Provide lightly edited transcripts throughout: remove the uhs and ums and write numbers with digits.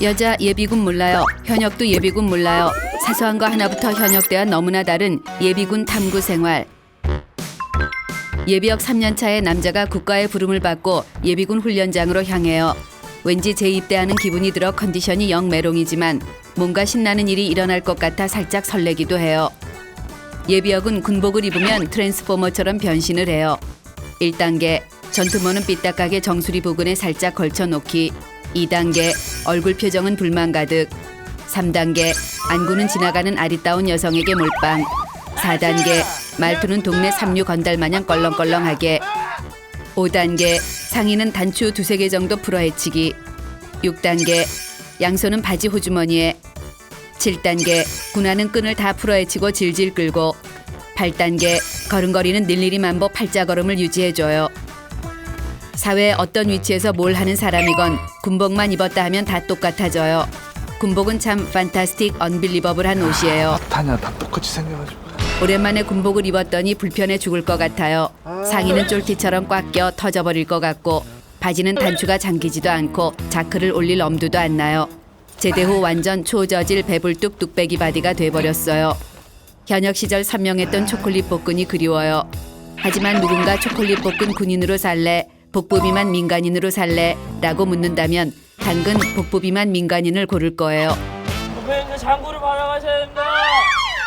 여자 예비군 몰라요. 현역도 예비군 몰라요. 사소한 거 하나부터 현역대와 너무나 다른 예비군 탐구 생활. 예비역 3년차의 남자가 국가의 부름을 받고 예비군 훈련장으로 향해요. 왠지 재입대하는 기분이 들어 컨디션이 영 메롱이지만 뭔가 신나는 일이 일어날 것 같아 살짝 설레기도 해요. 예비역은 군복을 입으면 트랜스포머처럼 변신을 해요. 1단계 전투모는 삐딱하게 정수리 부근에 살짝 걸쳐놓기. 2단계 얼굴 표정은 불만 가득. 3단계 안구는 지나가는 아리따운 여성에게 몰빵. 4단계 말투는 동네 삼류 건달 마냥 껄렁껄렁하게. 5단계 상의는 단추 두세 개 정도 풀어헤치기. 6단계 양손은 바지 호주머니에. 7단계 군화는 끈을 다 풀어헤치고 질질 끌고. 8단계 걸음걸이는 일일이 만보 팔자걸음을 유지해줘요. 사회의 어떤 위치에서 뭘 하는 사람이건 군복만 입었다 하면 다 똑같아져요. 군복은 참 판타스틱 언빌리버블한 옷이에요. 타냐 다 똑같이 생겨가지고. 오랜만에 군복을 입었더니 불편해 죽을 것 같아요. 상의는 쫄티처럼 꽉 껴 터져버릴 것 같고 바지는 단추가 잠기지도 않고 자크를 올릴 엄두도 안 나요. 제대 후 완전 초저질 배불뚝 뚝배기 바디가 돼버렸어요. 현역 시절 선명했던 초콜릿 복근이 그리워요. 하지만 누군가 초콜릿 복근 군인으로 살래? 복부 비만 민간인으로 살래? 라고 묻는다면 당근 복부 비만 민간인을 고를 거예요. 선배님 장구를 받아가셔야 됩니다.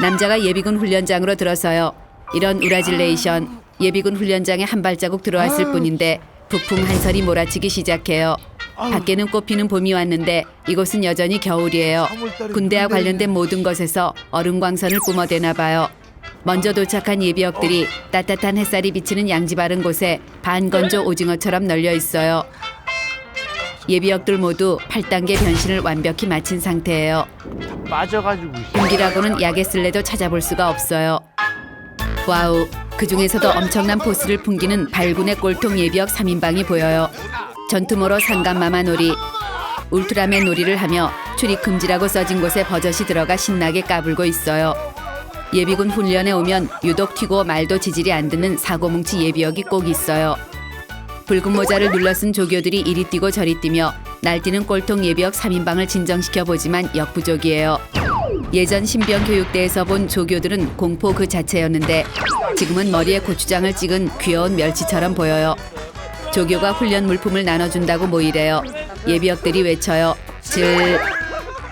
남자가 예비군 훈련장으로 들어서요. 이런 우라질레이션. 예비군 훈련장에 한 발자국 들어왔을 뿐인데 북풍 한설이 몰아치기 시작해요. 밖에는 꽃피는 봄이 왔는데 이곳은 여전히 겨울이에요. 군대와 관련된 모든 것에서 얼음광선을 뿜어대나 봐요. 먼저 도착한 예비역들이 따뜻한 햇살이 비치는 양지 바른 곳에 반건조 오징어처럼 널려 있어요. 예비역들 모두 8단계 변신을 완벽히 마친 상태예요. 빠져가지고. 군기라고는 약의 쓸래도 찾아볼 수가 없어요. 와우, 그중에서도 엄청난 포스를 풍기는 발군의 꼴통 예비역 3인방이 보여요. 전투모로 상간마마 놀이, 울트라맨 놀이를 하며 출입 금지라고 써진 곳에 버젓이 들어가 신나게 까불고 있어요. 예비군 훈련에 오면 유독 튀고 말도 지질이 안 듣는 사고뭉치 예비역이 꼭 있어요. 붉은 모자를 눌러쓴 조교들이 이리 뛰고 저리 뛰며 날뛰는 꼴통 예비역 3인방을 진정시켜보지만 역부족이에요. 예전 신병교육대에서 본 조교들은 공포 그 자체였는데 지금은 머리에 고추장을 찍은 귀여운 멸치처럼 보여요. 조교가 훈련 물품을 나눠준다고 모이래요. 예비역들이 외쳐요.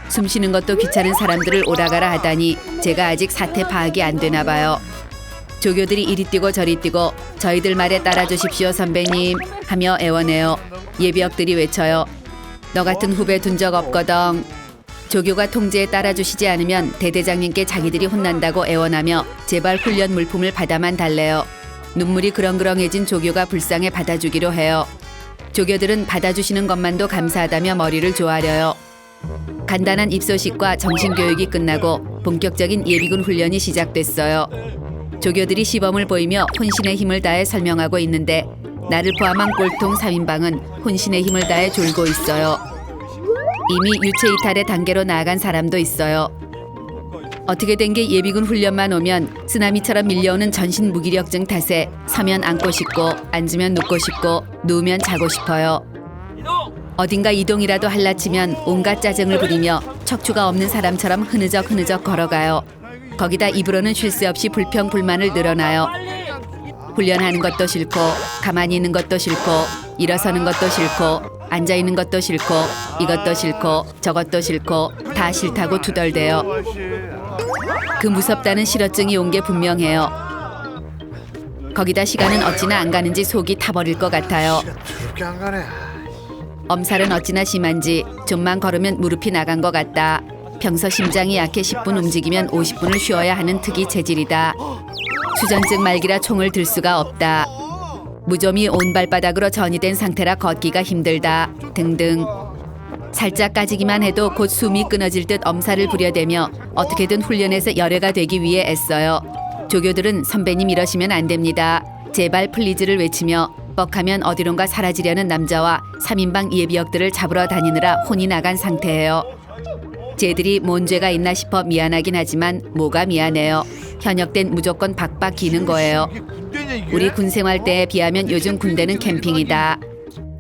숨 쉬는 것도 귀찮은 사람들을 오라가라 하다니 제가 아직 사태 파악이 안 되나 봐요. 조교들이 이리 뛰고 저리 뛰고 저희들 말에 따라주십시오 선배님 하며 애원해요. 예비역들이 외쳐요. 너 같은 후배 둔 적 없거든. 조교가 통제에 따라주시지 않으면 대대장님께 자기들이 혼난다고 애원하며 제발 훈련 물품을 받아만 달래요. 눈물이 그렁그렁해진 조교가 불쌍해 받아주기로 해요. 조교들은 받아주시는 것만도 감사하다며 머리를 조아려요. 간단한 입소식과 정신교육이 끝나고 본격적인 예비군 훈련이 시작됐어요. 조교들이 시범을 보이며 혼신의 힘을 다해 설명하고 있는데 나를 포함한 꼴통 3인방은 혼신의 힘을 다해 졸고 있어요. 이미 유체 이탈의 단계로 나아간 사람도 있어요. 어떻게 된 게 예비군 훈련만 오면 쓰나미처럼 밀려오는 전신 무기력증 탓에 서면 앉고 싶고 앉으면 눕고 싶고 누우면 자고 싶어요. 어딘가 이동이라도 할라치면 온갖 짜증을 부리며 척추가 없는 사람처럼 흐느적 걸어가요. 거기다 입으로는 쉴 새 없이 불평 불만을 늘어놔요. 훈련하는 것도 싫고 가만히 있는 것도 싫고 일어서는 것도 싫고 앉아있는 것도 싫고 이것도 싫고 저것도 싫고 다 싫다고 투덜대요. 그 무섭다는 실어증이 온 게 분명해요. 거기다 시간은 어찌나 안 가는지 속이 타버릴 것 같아요. 그렇게 안 가네. 엄살은 어찌나 심한지 좀만 걸으면 무릎이 나간 것 같다. 평소 심장이 약해 10분 움직이면 50분을 쉬어야 하는 특이 체질이다. 수전증 말기라 총을 들 수가 없다. 무좀이 온 발바닥으로 전이된 상태라 걷기가 힘들다. 등등. 살짝 까지기만 해도 곧 숨이 끊어질 듯 엄살을 부려대며 어떻게든 훈련에서 열애가 되기 위해 애써요. 조교들은 선배님 이러시면 안 됩니다. 제발 플리즈를 외치며 뻑하면 어디론가 사라지려는 남자와 3인방 예비역들을 잡으러 다니느라 혼이 나간 상태예요. 쟤들이 뭔 죄가 있나 싶어 미안하긴 하지만 뭐가 미안해요. 현역된 무조건 박박 기는 거예요. 우리 군 생활 때에 비하면 요즘 군대는 캠핑이다.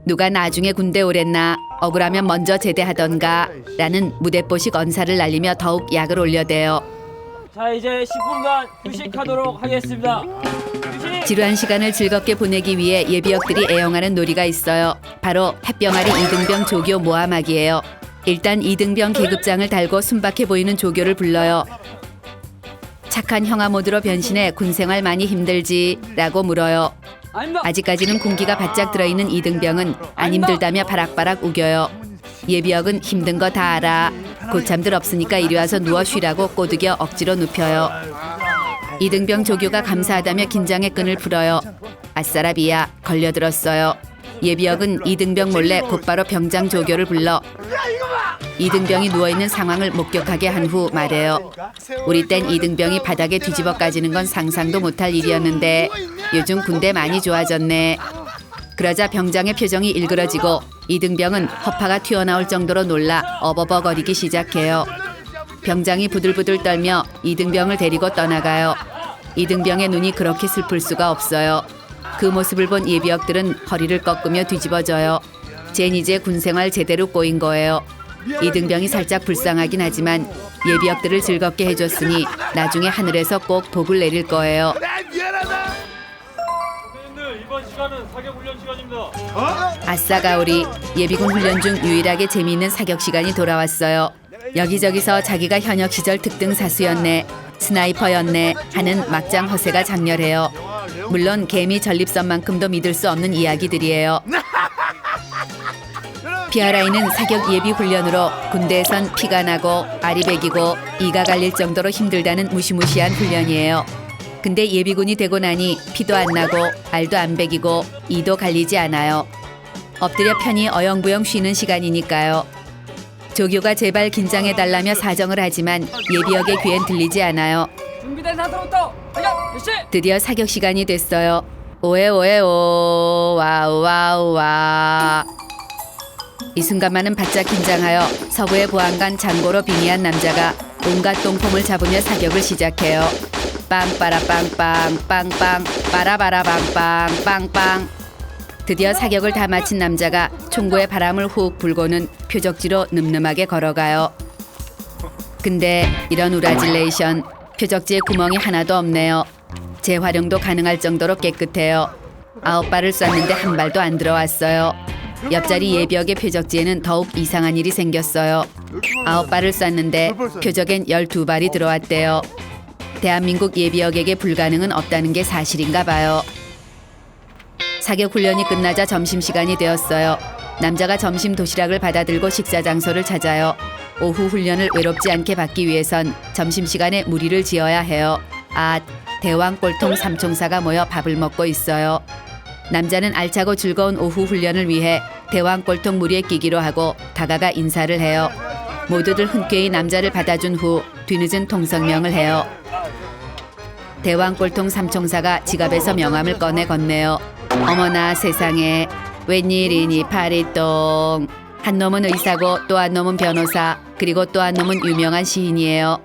누가 나중에 군대 오랬나 억울하면 먼저 제대하던가 라는 무대뽀식 언사를 날리며 더욱 약을 올려대요. 자, 이제 10분간 휴식하도록 하겠습니다. 휴식! 지루한 시간을 즐겁게 보내기 위해 예비역들이 애용하는 놀이가 있어요. 바로 햇병아리 이등병 조교 모함하기예요. 일단 이등병 계급장을 달고 순박해 보이는 조교를 불러요. 착한 형아 모드로 변신해 군생활 많이 힘들지? 라고 물어요. 아직까지는 군기가 바짝 들어있는 이등병은 안 힘들다며 바락바락 우겨요. 예비역은 힘든 거 다 알아. 고참들 없으니까 이리 와서 누워 쉬라고 꼬드겨 억지로 눕혀요. 이등병 조교가 감사하다며 긴장의 끈을 풀어요. 아싸라비야, 걸려들었어요. 예비역은 이등병 몰래 곧바로 병장 조교를 불러 이등병이 누워있는 상황을 목격하게 한 후 말해요. 우리 땐 이등병이 바닥에 뒤집어 까지는 건 상상도 못할 일이었는데 요즘 군대 많이 좋아졌네. 그러자 병장의 표정이 일그러지고 이등병은 허파가 튀어나올 정도로 놀라 어버버거리기 시작해요. 병장이 부들부들 떨며 이등병을 데리고 떠나가요. 이등병의 눈이 그렇게 슬플 수가 없어요. 그 모습을 본 예비역들은 허리를 꺾으며 뒤집어져요. 쟨 이제 군생활 제대로 꼬인 거예요. 이등병이 살짝 불쌍하긴 하지만 예비역들을 즐겁게 해줬으니 나중에 하늘에서 꼭 복을 내릴 거예요. 선생님들, 이번 시간은 사격 훈련 시간입니다. 아싸 가오리, 예비군 훈련 중 유일하게 재미있는 사격 시간이 돌아왔어요. 여기저기서 자기가 현역 시절 특등 사수였네, 스나이퍼였네 하는 막장 허세가 장렬해요. 물론 개미 전립선만큼도 믿을 수 없는 이야기들이에요. PRI는 사격 예비 훈련으로 군대에선 피가 나고 알이 배기고 이가 갈릴 정도로 힘들다는 무시무시한 훈련이에요. 근데 예비군이 되고 나니 피도 안 나고 알도 안 배기고 이도 갈리지 않아요. 엎드려 편히 어영부영 쉬는 시간이니까요. 조교가 제발 긴장해달라며 사정을 하지만 예비역의 귀엔 들리지 않아요. 준비된 상태부터 사격 개시! 드디어 사격 시간이 됐어요. 오에오에오 와우와우와. 이 순간만은 바짝 긴장하여 서부의 보안관 장고로 빙의한 남자가 온갖 똥폼을 잡으며 사격을 시작해요. 빵빠라빵빵 빵빵 빠라바라빵빵 빵빵. 드디어 사격을 다 마친 남자가 총구에 바람을 훅 불고는 표적지로 늠름하게 걸어가요. 근데 이런 우라질레이션, 표적지에 구멍이 하나도 없네요. 재활용도 가능할 정도로 깨끗해요. 9발을 쐈는데 한 발도 안 들어왔어요. 옆자리 예비역의 표적지에는 더욱 이상한 일이 생겼어요. 9발을 쐈는데 표적엔 12발이 들어왔대요. 대한민국 예비역에게 불가능은 없다는 게 사실인가 봐요. 사격 훈련이 끝나자 점심시간이 되었어요. 남자가 점심 도시락을 받아들고 식사 장소를 찾아요. 오후 훈련을 외롭지 않게 받기 위해선 점심시간에 무리를 지어야 해요. 아, 대왕 꼴통 삼총사가 모여 밥을 먹고 있어요. 남자는 알차고 즐거운 오후 훈련을 위해 대왕 꼴통 무리에 끼기로 하고 다가가 인사를 해요. 모두들 흔쾌히 남자를 받아준 후 뒤늦은 통성명을 해요. 대왕 꼴통 삼총사가 지갑에서 명함을 꺼내 건네요. 어머나 세상에, 웬일이니 파리똥. 한 놈은 의사고 또 한 놈은 변호사, 그리고 또 한 놈은 유명한 시인이에요.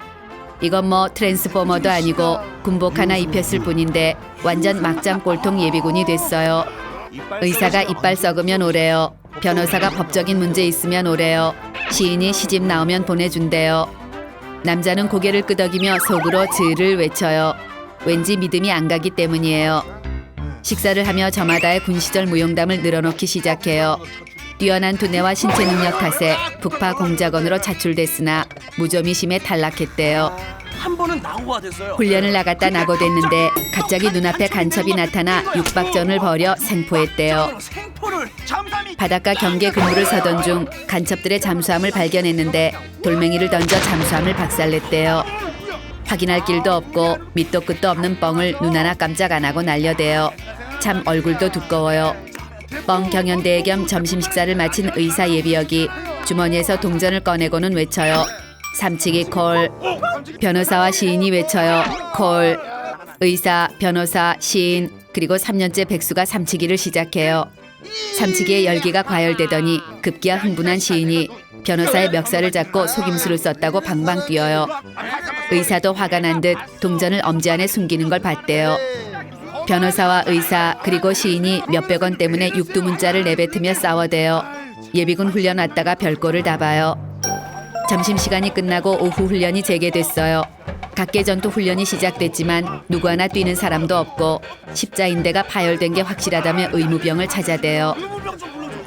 이건 뭐 트랜스포머도 아니고 군복 하나 입혔을 뿐인데 완전 막장 꼴통 예비군이 됐어요. 의사가 이빨 썩으면 오래요. 변호사가 법적인 문제 있으면 오래요. 시인이 시집 나오면 보내준대요. 남자는 고개를 끄덕이며 속으로 즈를 외쳐요. 왠지 믿음이 안 가기 때문이에요. 식사를 하며 저마다의 군 시절 무용담을 늘어놓기 시작해요. 뛰어난 두뇌와 신체 능력 탓에 북파 공작원으로 차출됐으나 무좀이심에 탈락했대요. 한 번은 낙오가 됐어요. 훈련을 나갔다 낙오됐는데 갑자기 눈앞에 간첩이 나타나 육박전을 벌여 생포했대요. 생포를 잠잠히 바닷가 경계 근무를 서던 중 간첩들의 잠수함을 발견했는데 돌멩이를 던져 잠수함을 박살냈대요. 확인할 길도 없고 밑도 끝도 없는 뻥을 눈 하나 깜짝 안 하고 날려대요. 참 얼굴도 두꺼워요. 뻥 경연대회 겸 점심 식사를 마친 의사 예비역이 주머니에서 동전을 꺼내고는 외쳐요. 삼치기 콜. 변호사와 시인이 외쳐요. 콜. 의사, 변호사, 시인, 그리고 3년째 백수가 삼치기를 시작해요. 삼치기의 열기가 과열되더니 급기야 흥분한 시인이 변호사의 멱살을 잡고 속임수를 썼다고 방방 뛰어요. 의사도 화가 난 듯 동전을 엄지 안에 숨기는 걸 봤대요. 변호사와 의사 그리고 시인이 몇백 원 때문에 육두문자를 내뱉으며 싸워대요. 예비군 훈련 왔다가 별꼴을 다 봐요. 점심시간이 끝나고 오후 훈련이 재개됐어요. 각계 전투 훈련이 시작됐지만 누구 하나 뛰는 사람도 없고 십자인대가 파열된 게 확실하다며 의무병을 찾아대요.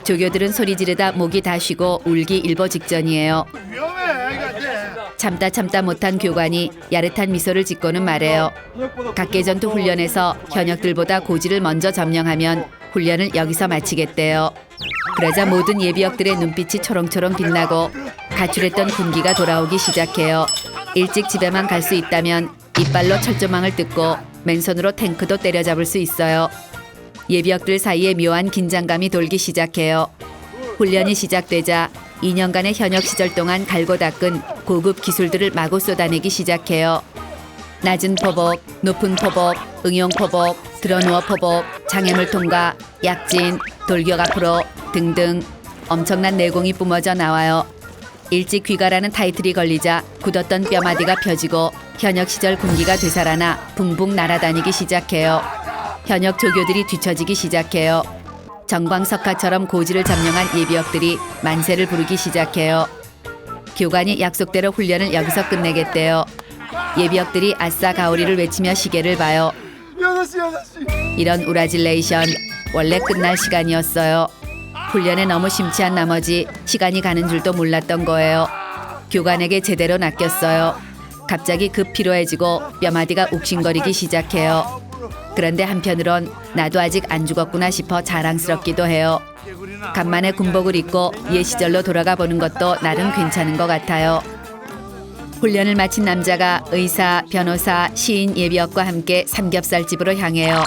조교들은 소리 지르다 목이 다 쉬고 울기 일보 직전이에요. 참다 못한 교관이 야릇한 미소를 짓고는 말해요. 각계 전투 훈련에서 현역들보다 고지를 먼저 점령하면 훈련을 여기서 마치겠대요. 그러자 모든 예비역들의 눈빛이 초롱초롱 빛나고 가출했던 군기가 돌아오기 시작해요. 일찍 집에만 갈 수 있다면 이빨로 철조망을 뜯고 맨손으로 탱크도 때려잡을 수 있어요. 예비역들 사이에 묘한 긴장감이 돌기 시작해요. 훈련이 시작되자 2년간의 현역 시절 동안 갈고 닦은 고급 기술들을 마구 쏟아내기 시작해요. 낮은 포복, 높은 포복, 응용 포복, 드러누워 포복, 장애물 통과, 약진, 돌격 앞으로 등등 엄청난 내공이 뿜어져 나와요. 일찍 귀가라는 타이틀이 걸리자 굳었던 뼈마디가 펴지고 현역 시절 군기가 되살아나 붕붕 날아다니기 시작해요. 현역 조교들이 뒤처지기 시작해요. 정광석화처럼 고지를 점령한 예비역들이 만세를 부르기 시작해요. 교관이 약속대로 훈련을 여기서 끝내겠대요. 예비역들이 아싸 가오리를 외치며 시계를 봐요. 6시. 이런 우라질레이션 원래 끝날 시간이었어요. 훈련에 너무 심취한 나머지 시간이 가는 줄도 몰랐던 거예요. 교관에게 제대로 낚였어요. 갑자기 급 피로해지고 뼈마디가 욱신거리기 시작해요. 그런데 한편으론 나도 아직 안 죽었구나 싶어 자랑스럽기도 해요. 간만에 군복을 입고 옛 시절로 돌아가 보는 것도 나름 괜찮은 것 같아요. 훈련을 마친 남자가 의사, 변호사, 시인 예비역과 함께 삼겹살집으로 향해요.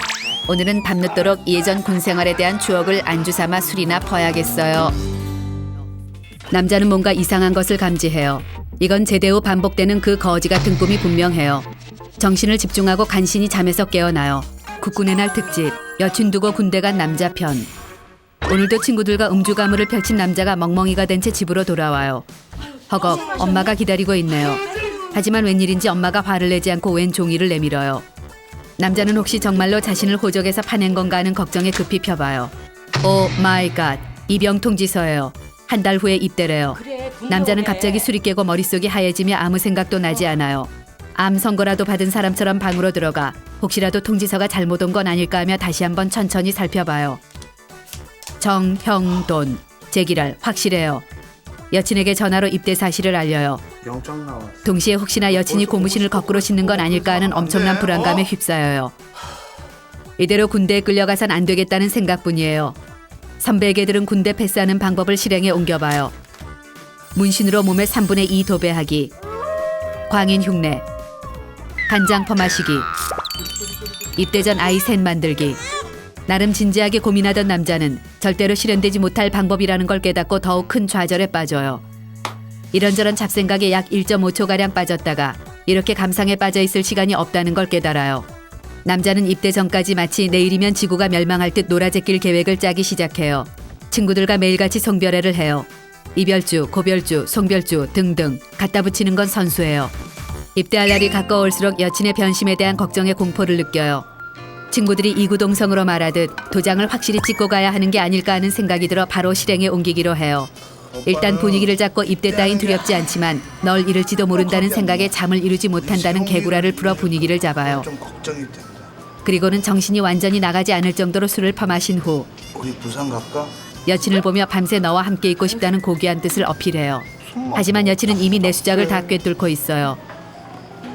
오늘은 밤늦도록 예전 군 생활에 대한 추억을 안주 삼아 술이나 퍼야겠어요. 남자는 뭔가 이상한 것을 감지해요. 이건 제대 후 반복되는 그 거지 같은 꿈이 분명해요. 정신을 집중하고 간신히 잠에서 깨어나요. 국군의 날 특집, 여친 두고 군대 간 남자 편. 오늘도 친구들과 음주 가무를 펼친 남자가 멍멍이가 된 채 집으로 돌아와요. 허걱, 엄마가 기다리고 있네요. 하지만 웬일인지 엄마가 화를 내지 않고 웬 종이를 내밀어요. 남자는 혹시 정말로 자신을 호적에서 파낸 건가 하는 걱정에 급히 펴봐요. 오 마이 갓, 입영 통지서예요. 한 달 후에 입대래요. 남자는 갑자기 술이 깨고 머릿속이 하얘지며 아무 생각도 나지 않아요. 암 선고라도 받은 사람처럼 방으로 들어가 혹시라도 통지서가 잘못 온 건 아닐까 하며 다시 한번 천천히 살펴봐요. 정형돈, 제기랄 확실해요. 여친에게 전화로 입대 사실을 알려요. 영장 나왔어. 동시에 혹시나 여친이 고무신을 거꾸로 신는 건 아닐까 하는 엄청난 불안감에 휩싸여요. 이대로 군대에 끌려가선 안 되겠다는 생각뿐이에요. 선배에게 들은 군대 패스하는 방법을 실행에 옮겨봐요. 문신으로 몸의 3분의 2 도배하기, 광인 흉내, 간장 퍼마시기, 입대 전 아이 셋 만들기. 나름 진지하게 고민하던 남자는 절대로 실현되지 못할 방법이라는 걸 깨닫고 더욱 큰 좌절에 빠져요. 이런저런 잡생각에 약 1.5초가량 빠졌다가 이렇게 감상에 빠져있을 시간이 없다는 걸 깨달아요. 남자는 입대 전까지 마치 내일이면 지구가 멸망할 듯 놀아제낄 계획을 짜기 시작해요. 친구들과 매일같이 송별회를 해요. 이별주, 고별주, 송별주 등등 갖다 붙이는 건 선수예요. 입대할 날이 가까울수록 여친의 변심에 대한 걱정에 공포를 느껴요. 친구들이 이구동성으로 말하듯 도장을 확실히 찍고 가야 하는 게 아닐까 하는 생각이 들어 바로 실행에 옮기기로 해요. 일단 분위기를 잡고 입대 따윈 두렵지 않지만 널 잃을지도 모른다는 생각에 잠을 이루지 못한다는 개구라를 풀어 분위기를 잡아요. 좀 걱정이 된다. 그리고는 정신이 완전히 나가지 않을 정도로 술을 퍼마신 후 우리 부산 갈까? 여친을 보며 밤새 너와 함께 있고 싶다는 고귀한 뜻을 어필해요. 하지만 여친은 이미 내 수작을 다 꿰뚫고 있어요.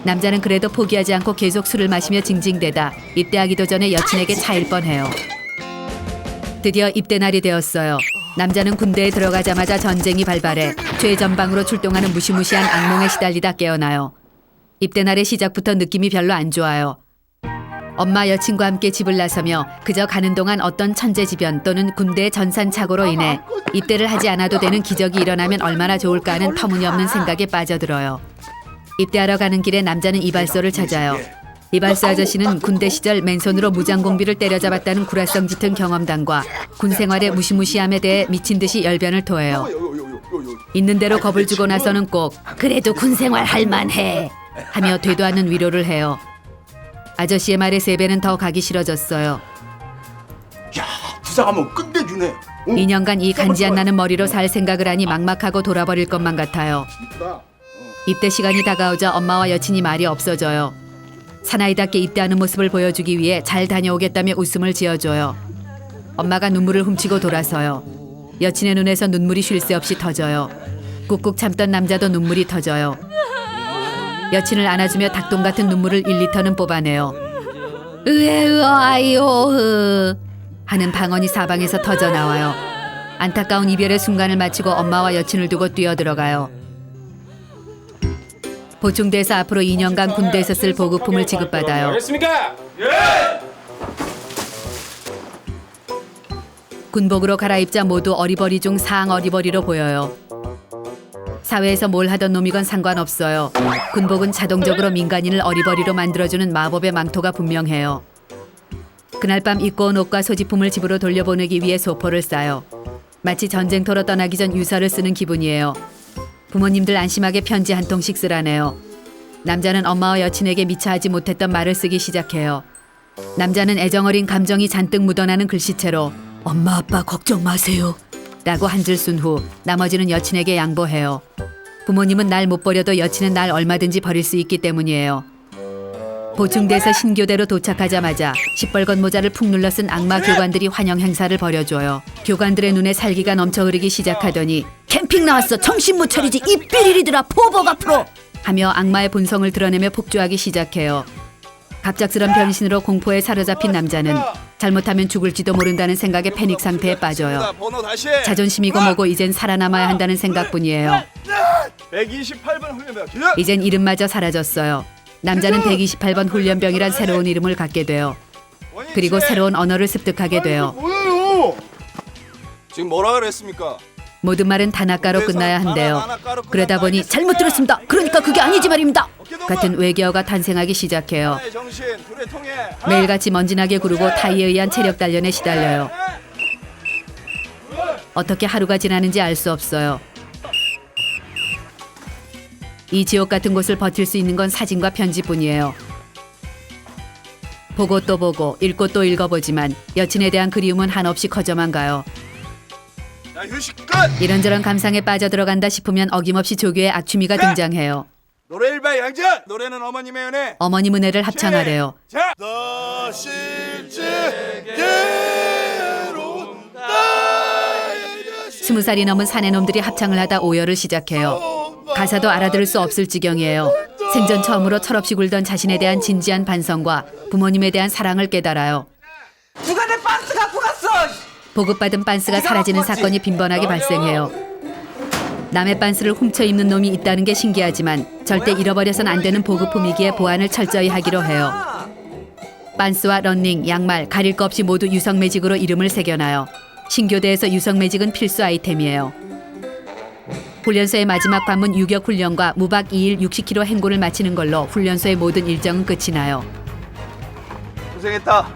남자는 그래도 포기하지 않고 계속 술을 마시며 징징대다 입대하기도 전에 여친에게 차일 뻔해요. 드디어 입대 날이 되었어요. 남자는 군대에 들어가자마자 전쟁이 발발해 최전방으로 출동하는 무시무시한 악몽에 시달리다 깨어나요. 입대 날의 시작부터 느낌이 별로 안 좋아요. 엄마 여친과 함께 집을 나서며 그저 가는 동안 어떤 천재지변 또는 군대의 전산착오로 인해 입대를 하지 않아도 되는 기적이 일어나면 얼마나 좋을까 하는 터무니없는 생각에 빠져들어요. 입대하러 가는 길에 남자는 이발소를 찾아요. 이발소 아저씨는 군대 시절 맨손으로 무장공비를 때려잡았다는 구라성 짙은 경험담과 군 생활의 무시무시함에 대해 미친 듯이 열변을 토해요. 있는 대로 겁을 주고 나서는 꼭 그래도 군 생활 할 만해 하며 되도 않는 위로를 해요. 아저씨의 말에 3배는 더 가기 싫어졌어요. 야, 부상하면 끝내주네. 어? 2년간 이 간지 안 나는 머리로 살 생각을 하니 막막하고 돌아버릴 것만 같아요. 이쁘다. 입대 시간이 다가오자 엄마와 여친이 말이 없어져요. 사나이답게 입대하는 모습을 보여주기 위해 잘 다녀오겠다며 웃음을 지어줘요. 엄마가 눈물을 훔치고 돌아서요. 여친의 눈에서 눈물이 쉴 새 없이 터져요. 꾹꾹 참던 남자도 눈물이 터져요. 여친을 안아주며 닭똥 같은 눈물을 1리터는 뽑아내요. 으에으 아이오 하는 방언이 사방에서 터져 나와요. 안타까운 이별의 순간을 마치고 엄마와 여친을 두고 뛰어들어가요. 보충돼서 앞으로 2년간 군대에서 쓸 보급품을 지급받아요. 알겠습니까? 군복으로 갈아입자 모두 어리버리 중 상어리버리로 보여요. 사회에서 뭘 하던 놈이건 상관없어요. 군복은 자동적으로 민간인을 어리버리로 만들어주는 마법의 망토가 분명해요. 그날 밤 입고 온 옷과 소지품을 집으로 돌려보내기 위해 소포를 싸요. 마치 전쟁터로 떠나기 전 유서를 쓰는 기분이에요. 부모님들 안심하게 편지 한 통씩 쓰라네요. 남자는 엄마와 여친에게 미처 하지 못했던 말을 쓰기 시작해요. 남자는 애정어린 감정이 잔뜩 묻어나는 글씨체로 엄마 아빠 걱정 마세요 라고 한 줄 쓴 후 나머지는 여친에게 양보해요. 부모님은 날 못 버려도 여친은 날 얼마든지 버릴 수 있기 때문이에요. 보충돼서 신교대로 도착하자마자 시뻘건 모자를 푹 눌러 쓴 악마 교관들이 환영 행사를 벌여줘요. 교관들의 눈에 살기가 넘쳐 흐르기 시작하더니 캠핑 나왔어 정신 못 차리지 이삐리리들아 포복 앞으로 하며 악마의 본성을 드러내며 폭주하기 시작해요. 갑작스런 변신으로 공포에 사로잡힌 남자는 잘못하면 죽을지도 모른다는 생각에 패닉 상태에 빠져요. 번호 다시. 자존심이고 뭐고 이젠 살아남아야 한다는 생각뿐이에요. 128번 훈련병 기자. 이젠 이름마저 사라졌어요. 남자는 128번 훈련병이란 새로운 이름을 갖게 돼요. 그리고 새로운 언어를 습득하게 돼요. 뭐예요? 지금 뭐라 그랬습니까? 모든 말은 단아가로 끝나야 한대요. 그러다 보니 잘못 들었습니다. 그러니까 그게 아니지 말입니다. 같은 외계어가 탄생하기 시작해요. 하나의 정신, 둘의 통해. 매일같이 먼지나게 구르고 타이에 의한 체력 단련에 시달려요. 어떻게 하루가 지나는지 알 수 없어요. 이 지옥 같은 곳을 버틸 수 있는 건 사진과 편지뿐이에요. 보고 또 보고 읽고 또 읽어보지만 여친에 대한 그리움은 한없이 커져만 가요. 자, 휴식 끝. 이런저런 감상에 빠져들어간다 싶으면 어김없이 조교의 악취미가 등장해요. 노래 일바 양전. 노래는 어머님의 연애. 어머님 은혜를 합창하래요. 자. 나 실제로 20살이 넘은 사내놈들이 합창을 하다 오열을 시작해요. 가사도 알아들을 수 없을 지경이에요. 생전 처음으로 철없이 굴던 자신에 대한 진지한 반성과 부모님에 대한 사랑을 깨달아요. 누가 내 박스 갖고 갔어? 보급받은 빤스가 사라지는 사건이 빈번하게 발생해요. 남의 빤스를 훔쳐 입는 놈이 있다는 게 신기하지만 절대 잃어버려선 안 되는 보급품이기에 보안을 철저히 하기로 해요. 빤스와 런닝, 양말, 가릴 거 없이 모두 유성 매직으로 이름을 새겨놔요. 신교대에서 유성 매직은 필수 아이템이에요. 훈련소의 마지막 관문 유격 훈련과 무박 2일 60km 행군을 마치는 걸로 훈련소의 모든 일정은 끝이 나요. 고생했다.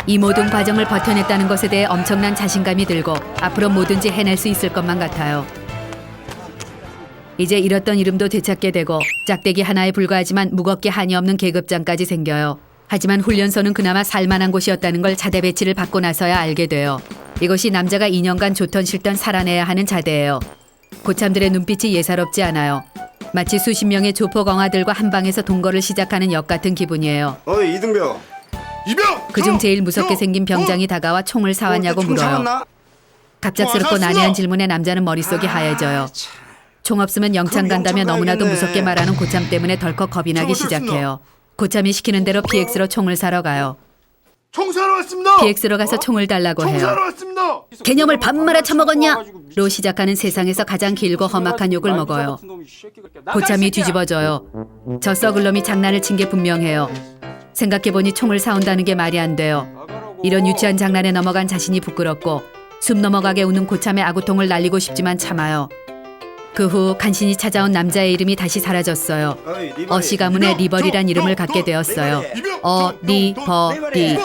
이 모든 과정을 버텨냈다는 것에 대해 엄청난 자신감이 들고 앞으로 뭐든지 해낼 수 있을 것만 같아요. 이제 잃었던 이름도 되찾게 되고 짝대기 하나에 불과하지만 무겁게 한이 없는 계급장까지 생겨요. 하지만 훈련소는 그나마 살만한 곳이었다는 걸 자대 배치를 받고 나서야 알게 돼요. 이것이 남자가 2년간 좋던 싫던 살아내야 하는 자대예요. 고참들의 눈빛이 예사롭지 않아요. 마치 수십 명의 조폭엉아들과 한 방에서 동거를 시작하는 역 같은 기분이에요. 어이 이등병. 이병. 그중 제일 무섭게 생긴 병장이 다가와 총을 사왔냐고 물어요. 갑작스럽고 난해한 질문에 남자는 머릿속이 하얘져요. 총 없으면 영창 간다며 너무나도 무섭게 말하는 고참 때문에 덜컥 겁이 나기 시작해요. 고참이 시키는 대로 PX로 총을 사러 가요. 총 사러 왔습니다. PX로 가서 총을 달라고 총 사러 해요. 왔습니다. 개념을 밥 말아 처먹었냐? 로 시작하는 세상에서 가장 길고 험악한 욕을 먹어요. 고참이 뒤집어져요. 저 썩을 놈이 장난을 친 게 분명해요. 생각해보니 총을 사온다는 게 말이 안 돼요. 이런 유치한 장난에 넘어간 자신이 부끄럽고 숨 넘어가게 우는 고참의 아구통을 날리고 싶지만 참아요. 그 후 간신히 찾아온 남자의 이름이 다시 사라졌어요. 어시 가문의 리버리란 이름을 갖게 되었어요. 어리버리.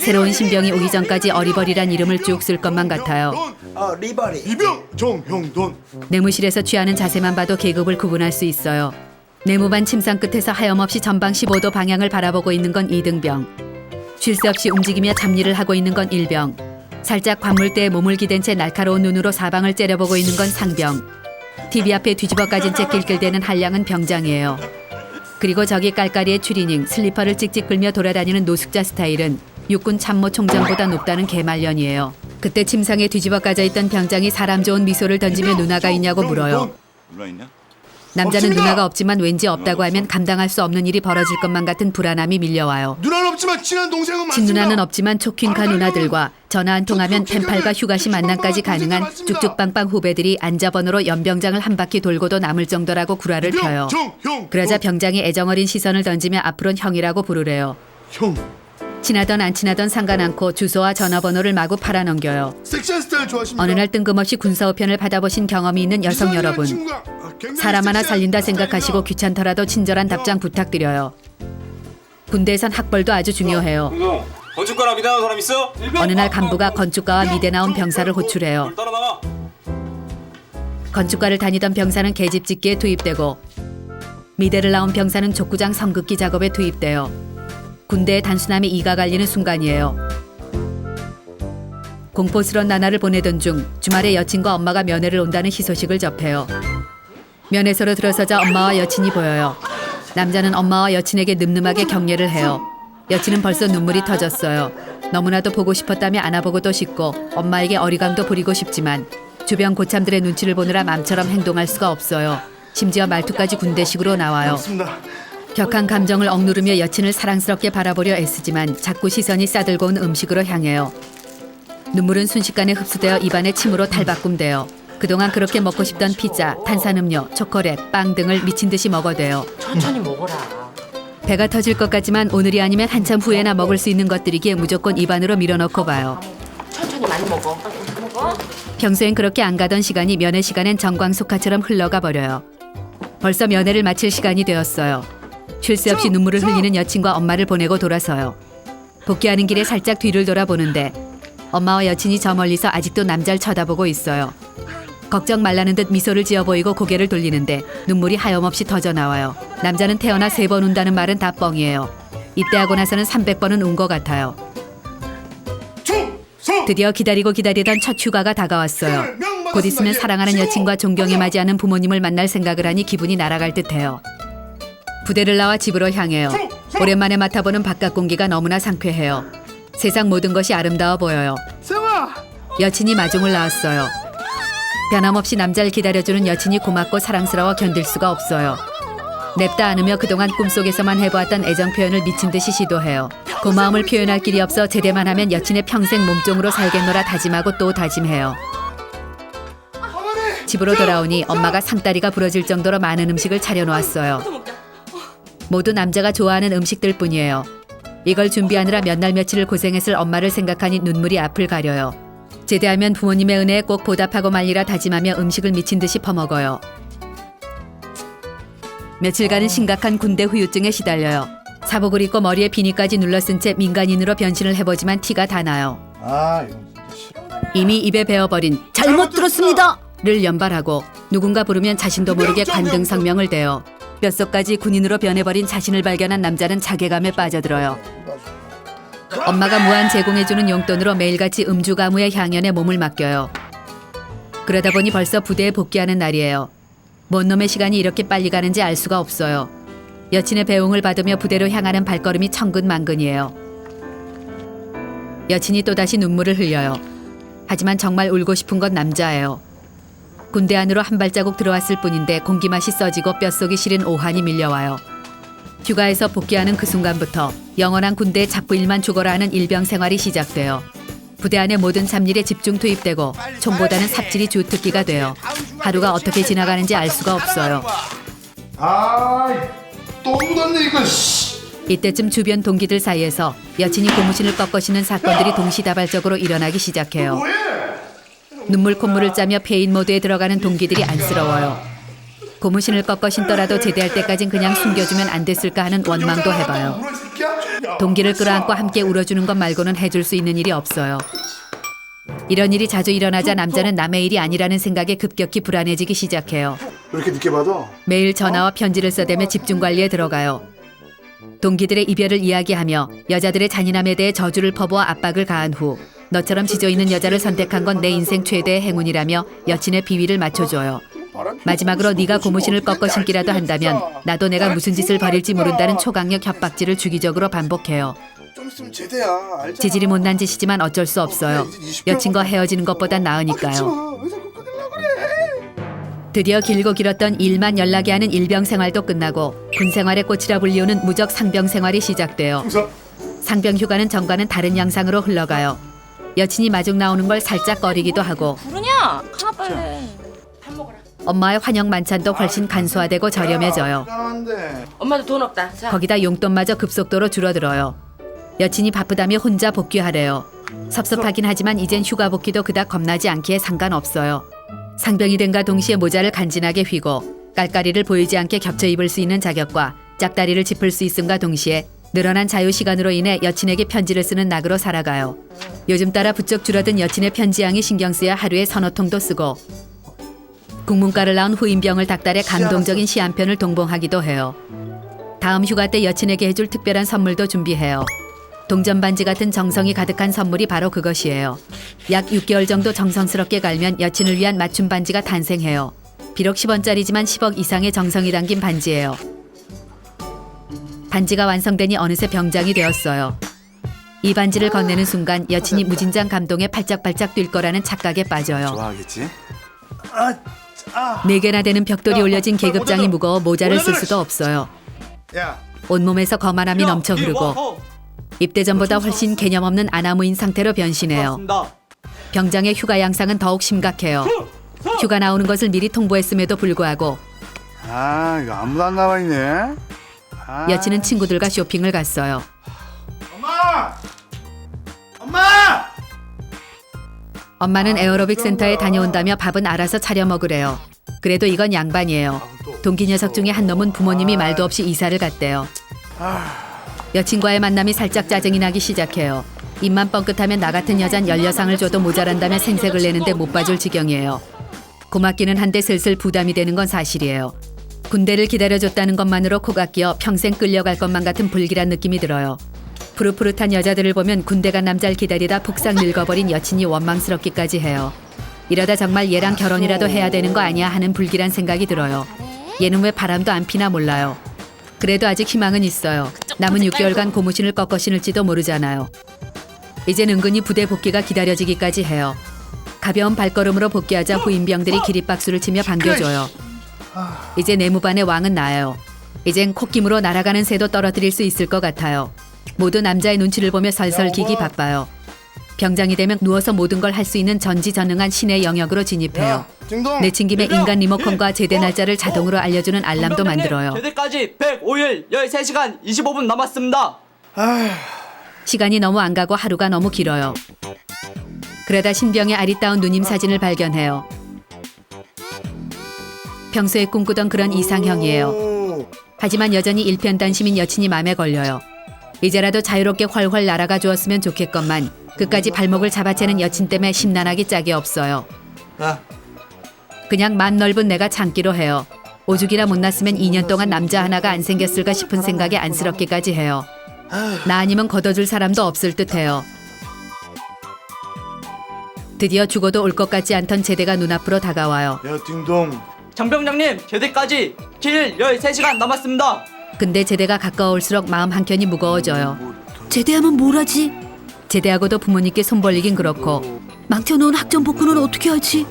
새로운 신병이 오기 전까지 어리버리란 이름을 쭉 쓸 것만 같아요. 리버리. 이병 정형돈. 내무실에서 취하는 자세만 봐도 계급을 구분할 수 있어요. 네모반 침상 끝에서 하염없이 전방 15도 방향을 바라보고 있는 건 이등병. 쉴 새 없이 움직이며 잡일을 하고 있는 건 일병. 살짝 관물대에 몸을 기댄 채 날카로운 눈으로 사방을 째려보고 있는 건 상병. TV 앞에 뒤집어 까진 채 낄낄대는 한량은 병장이에요. 그리고 저기 깔깔이의 추리닝, 슬리퍼를 찍찍 끌며 돌아다니는 노숙자 스타일은 육군 참모 총장보다 높다는 개말년이에요. 그때 침상에 뒤집어 까져 있던 병장이 사람 좋은 미소를 던지며 누나가 있냐고 물어요. 누나 있냐? 남자는 없습니다. 누나가 없지만 왠지 없다고 하면 감당할 수 없는 일이 벌어질 것만 같은 불안함이 밀려와요. 누나는 없지만 친한 동생은 많습니다. 친누나는 없지만 촉힌카 누나들과 전화 한 통하면 펜팔과 휴가시 만남까지 가능한 쭉쭉빵빵 후배들이 안자번호로 연병장을 한 바퀴 돌고도 남을 정도라고 구라를 펴요. 형. 그러자 병장이 애정어린 시선을 던지며 앞으론 형이라고 부르래요. 형. 친하던 안 친하던 상관 않고 주소와 전화번호를 마구 팔아넘겨요. 섹시한 스타일 좋아하십니까? 어느 날 뜬금없이 군사우편을 받아보신 경험이 있는 여성 여러분, 사람 하나 살린다 생각하시고 귀찮더라도 친절한 답장 부탁드려요. 군대에선 학벌도 아주 중요해요. 건축가나 미대 나온 사람 있어? 어느 날 간부가 건축가와 미대 나온 병사를 호출해요. 따라 나와. 건축과를 다니던 병사는 계집짓기에 투입되고 미대를 나온 병사는 족구장 성극기 작업에 투입돼요. 군대의 단순함에 이가 갈리는 순간이에요. 공포스런 나날을 보내던 중 주말에 여친과 엄마가 면회를 온다는 희소식을 접해요. 면회소로 들어서자 엄마와 여친이 보여요. 남자는 엄마와 여친에게 늠름하게 격려를 해요. 여친은 벌써 눈물이 터졌어요. 너무나도 보고 싶었다며 안아보고도 싶고 엄마에게 어리광도 부리고 싶지만 주변 고참들의 눈치를 보느라 맘처럼 행동할 수가 없어요. 심지어 말투까지 군대식으로 나와요. 없습니다. 격한 감정을 억누르며 여친을 사랑스럽게 바라보려 애쓰지만 자꾸 시선이 싸들고 온 음식으로 향해요. 눈물은 순식간에 흡수되어 입안에 침으로 탈바꿈돼요. 그동안 그렇게 먹고 싶던 피자, 탄산음료, 초콜릿, 빵 등을 미친 듯이 먹어대요. 천천히 먹어라. 배가 터질 것 같지만 오늘이 아니면 한참 후에나 먹을 수 있는 것들이기에 무조건 입안으로 밀어넣고 봐요. 천천히 많이 먹어. 먹어. 평소엔 그렇게 안 가던 시간이 면회 시간엔 정광석화처럼 흘러가 버려요. 벌써 면회를 마칠 시간이 되었어요. 쉴 새 없이 눈물을 흘리는 여친과 엄마를 보내고 돌아서요. 복귀하는 길에 살짝 뒤를 돌아보는데 엄마와 여친이 저 멀리서 아직도 남자를 쳐다보고 있어요. 걱정 말라는 듯 미소를 지어 보이고 고개를 돌리는데 눈물이 하염없이 터져나와요. 남자는 태어나 3번 운다는 말은 다 뻥이에요. 입대하고 나서는 300번은 운 것 같아요. 드디어 기다리고 기다리던 첫 휴가가 다가왔어요. 곧 있으면 사랑하는 여친과 존경에 맞이하는 부모님을 만날 생각을 하니 기분이 날아갈 듯해요. 부대를 나와 집으로 향해요. 오랜만에 맡아보는 바깥 공기가 너무나 상쾌해요. 세상 모든 것이 아름다워 보여요. 여친이 마중을 나왔어요. 변함없이 남자를 기다려주는 여친이 고맙고 사랑스러워 견딜 수가 없어요. 냅다 안으며 그동안 꿈속에서만 해보았던 애정 표현을 미친 듯이 시도해요. 고마움을 표현할 길이 없어 제대만 하면 여친의 평생 몸종으로 살겠노라 다짐하고 또 다짐해요. 집으로 돌아오니 엄마가 상다리가 부러질 정도로 많은 음식을 차려놓았어요. 모두 남자가 좋아하는 음식들 뿐이에요. 이걸 준비하느라 몇 날 며칠을 고생했을 엄마를 생각하니 눈물이 앞을 가려요. 제대하면 부모님의 은혜에 꼭 보답하고 말리라 다짐하며 음식을 미친 듯이 퍼먹어요. 며칠간은 심각한 군대 후유증에 시달려요. 사복을 입고 머리에 비니까지 눌러쓴 채 민간인으로 변신을 해보지만 티가 다 나요. 이미 입에 배어버린 잘못 들었습니다를 연발하고 누군가 부르면 자신도 모르게 관등 성명을 대요. 뼛속까지 군인으로 변해버린 자신을 발견한 남자는 자괴감에 빠져들어요. 엄마가 무한 제공해주는 용돈으로 매일같이 음주가무의 향연에 몸을 맡겨요. 그러다 보니 벌써 부대에 복귀하는 날이에요. 뭔 놈의 시간이 이렇게 빨리 가는지 알 수가 없어요. 여친의 배웅을 받으며 부대로 향하는 발걸음이 천근만근이에요. 여친이 또다시 눈물을 흘려요. 하지만 정말 울고 싶은 건 남자예요. 군대 안으로 한 발자국 들어왔을 뿐인데 공기맛이 써지고 뼛속이 시린 오한이 밀려와요. 휴가에서 복귀하는 그 순간부터 영원한 군대의 잡부일만 죽어라 하는 일병 생활이 시작돼요. 부대 안의 모든 잡일에 집중 투입되고 총보다는 삽질이 주특기가 돼요. 하루가 어떻게 지나가는지 알 수가 없어요. 또 묻었네 이거. 이때쯤 주변 동기들 사이에서 여친이 고무신을 꺾으시는 사건들이 동시다발적으로 일어나기 시작해요. 눈물 콧물을 짜며 페인 모드에 들어가는 동기들이 안쓰러워요. 고무신을 꺾어 신더라도 제대할 때까진 그냥 숨겨주면 안 됐을까 하는 원망도 해봐요. 동기를 끌어안고 함께 울어주는 것 말고는 해줄 수 있는 일이 없어요. 이런 일이 자주 일어나자 남자는 남의 일이 아니라는 생각에 급격히 불안해지기 시작해요. 왜 이렇게 늦게 받아? 매일 전화와 편지를 써대며 집중 관리에 들어가요. 동기들의 이별을 이야기하며 여자들의 잔인함에 대해 저주를 퍼부어 압박을 가한 후 너처럼 지져있는 여자를 선택한 건 내 인생 최대의 행운이라며 여친의 비위를 맞춰줘요. 마지막으로 네가 고무신을 꺾어 신기라도 한다면 나도 내가 무슨 짓을 벌일지 모른다는 초강력 협박질을 주기적으로 반복해요. 좀 있으면 제대야. 알잖아. 재질이 못난 짓이지만 어쩔 수 없어요. 여친과 헤어지는 것보단 나으니까요. 왜 자꾸 끊으려고 그래? 드디어 길고 길었던 일만 연락이 하는 일병 생활도 끝나고 군 생활의 꽃이라 불리우는 무적 상병 생활이 시작돼요. 상병 휴가는 전과는 다른 양상으로 흘러가요. 여친이 마중 나오는 걸 살짝 꺼리기도 하고 부르냐? 카발. 밥 먹어라. 엄마의 환영 만찬도 훨씬 간소화되고 저렴해져요. 미안한데. 엄마도 돈 없다. 자. 거기다 용돈마저 급속도로 줄어들어요. 여친이 바쁘다며 혼자 복귀하래요. 섭섭하긴 하지만 이젠 휴가 복귀도 그닥 겁나지 않기에 상관없어요. 상병이 된가 동시에 모자를 간지나게 휘고 깔깔이를 보이지 않게 겹쳐 입을 수 있는 자격과 짝다리를 짚을 수 있음과 동시에 늘어난 자유시간으로 인해 여친에게 편지를 쓰는 낙으로 살아가요. 요즘 따라 부쩍 줄어든 여친의 편지양이 신경 쓰여 하루에 서너 통도 쓰고 국문과를 나온 후임병을 닥달해 감동적인 시 한 편을 동봉하기도 해요. 다음 휴가 때 여친에게 해줄 특별한 선물도 준비해요. 동전 반지 같은 정성이 가득한 선물이 바로 그것이에요. 약 6개월 정도 정성스럽게 갈면 여친을 위한 맞춤 반지가 탄생해요. 비록 10원짜리지만 10억 이상의 정성이 담긴 반지예요. 반지가 완성되니 어느새 병장이 되었어요. 이 반지를 건네는 순간 여친이 무진장 감동에 팔짝팔짝 뛸 거라는 착각에 빠져요. 좋아하겠지? 4개나 되는 벽돌이 올려진 계급장이 무거워 모자를 쓸 수도 없어요. 야. 온몸에서 거만함이 넘쳐 흐르고 입대 전보다 훨씬 개념 없는 아나무인 상태로 변신해요. 병장의 휴가 양상은 더욱 심각해요. 휴가 나오는 것을 미리 통보했음에도 불구하고 아, 이거 아무도 안 나와 있네. 아. 여친은 친구들과 쇼핑을 갔어요. 엄마! 엄마! 엄마는 에어로빅 센터에 다녀온다며 밥은 알아서 차려 먹으래요. 그래도 이건 양반이에요. 동기 녀석 중에 한 놈은 부모님이 말도 없이 이사를 갔대요. 여친과의 만남이 살짝 짜증이 나기 시작해요. 입만 뻥끗하면 나 같은 여잔 10여상을 줘도 모자란다며 생색을 내는데 못 봐줄 지경이에요. 고맙기는 한데 슬슬 부담이 되는 건 사실이에요. 군대를 기다려줬다는 것만으로 코가 끼어 평생 끌려갈 것만 같은 불길한 느낌이 들어요. 푸릇푸릇한 여자들을 보면 군대 간 남자를 기다리다 폭삭 늙어버린 여친이 원망스럽기까지 해요. 이러다 정말 얘랑 결혼이라도 해야 되는 거 아니야 하는 불길한 생각이 들어요. 얘는 왜 바람도 안 피나 몰라요. 그래도 아직 희망은 있어요. 남은 6개월간 고무신을 꺾어 신을지도 모르잖아요. 이젠 은근히 부대 복귀가 기다려지기까지 해요. 가벼운 발걸음으로 복귀하자 후임병들이 기립박수를 치며 반겨줘요. 이제 내무반의 왕은 나예요. 이젠 콧김으로 날아가는 새도 떨어뜨릴 수 있을 것 같아요. 모두 남자의 눈치를 보며 설설 기기 바빠요. 병장이 되면 누워서 모든 걸 할 수 있는 전지전능한 신의 영역으로 진입해요. 내친 김에 인간 리모컨과 제대 날짜를 자동으로 알려주는 알람도 만들어요. 제대까지 105일 13시간 25분 남았습니다. 시간이 너무 안 가고 하루가 너무 길어요. 그러다 신병의 아리따운 누님 사진을 발견해요. 평소에 꿈꾸던 그런 이상형이에요. 하지만 여전히 일편단심인 여친이 맘에 걸려요. 이제라도 자유롭게 훨훨 날아가 주었으면 좋겠건만 그까지 발목을 잡아채는 여친 때문에 심란하기 짝이 없어요. 그냥 맘 넓은 내가 참기로 해요. 오죽이나 못났으면 2년 동안 남자 하나가 안 생겼을까 싶은 생각에 안쓰럽기까지 해요. 나 아니면 걷어줄 사람도 없을 듯해요. 드디어 죽어도 올 것 같지 않던 제대가 눈앞으로 다가와요. 야, 딩동. 장병장님 제대까지 길 13시간 남았습니다. 근데 제대가 가까울수록 마음 한켠이 무거워져요. 제대하면 뭘 하지? 제대하고도 부모님께 손 벌리긴 그렇고 망쳐놓은 학점 복구는 어떻게 하지?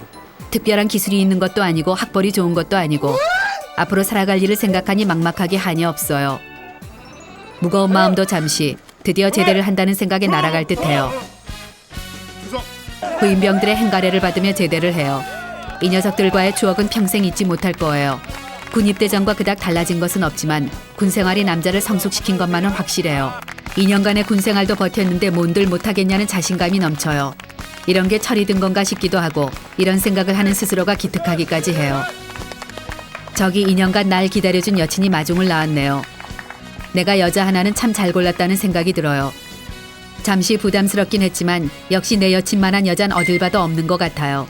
특별한 기술이 있는 것도 아니고 학벌이 좋은 것도 아니고 앞으로 살아갈 일을 생각하니 막막하게 한이 없어요. 무거운 마음도 잠시 드디어 제대를 한다는 생각에 날아갈 듯해요. 후임병들의 행가래를 받으며 제대를 해요. 이 녀석들과의 추억은 평생 잊지 못할 거예요. 군 입대 전과 그닥 달라진 것은 없지만 군 생활이 남자를 성숙시킨 것만은 확실해요. 2년간의 군 생활도 버텼는데 뭔들 못하겠냐는 자신감이 넘쳐요. 이런 게 철이 든 건가 싶기도 하고 이런 생각을 하는 스스로가 기특하기까지 해요. 저기 2년간 날 기다려준 여친이 마중을 나왔네요. 내가 여자 하나는 참 잘 골랐다는 생각이 들어요. 잠시 부담스럽긴 했지만 역시 내 여친만한 여잔 어딜 봐도 없는 것 같아요.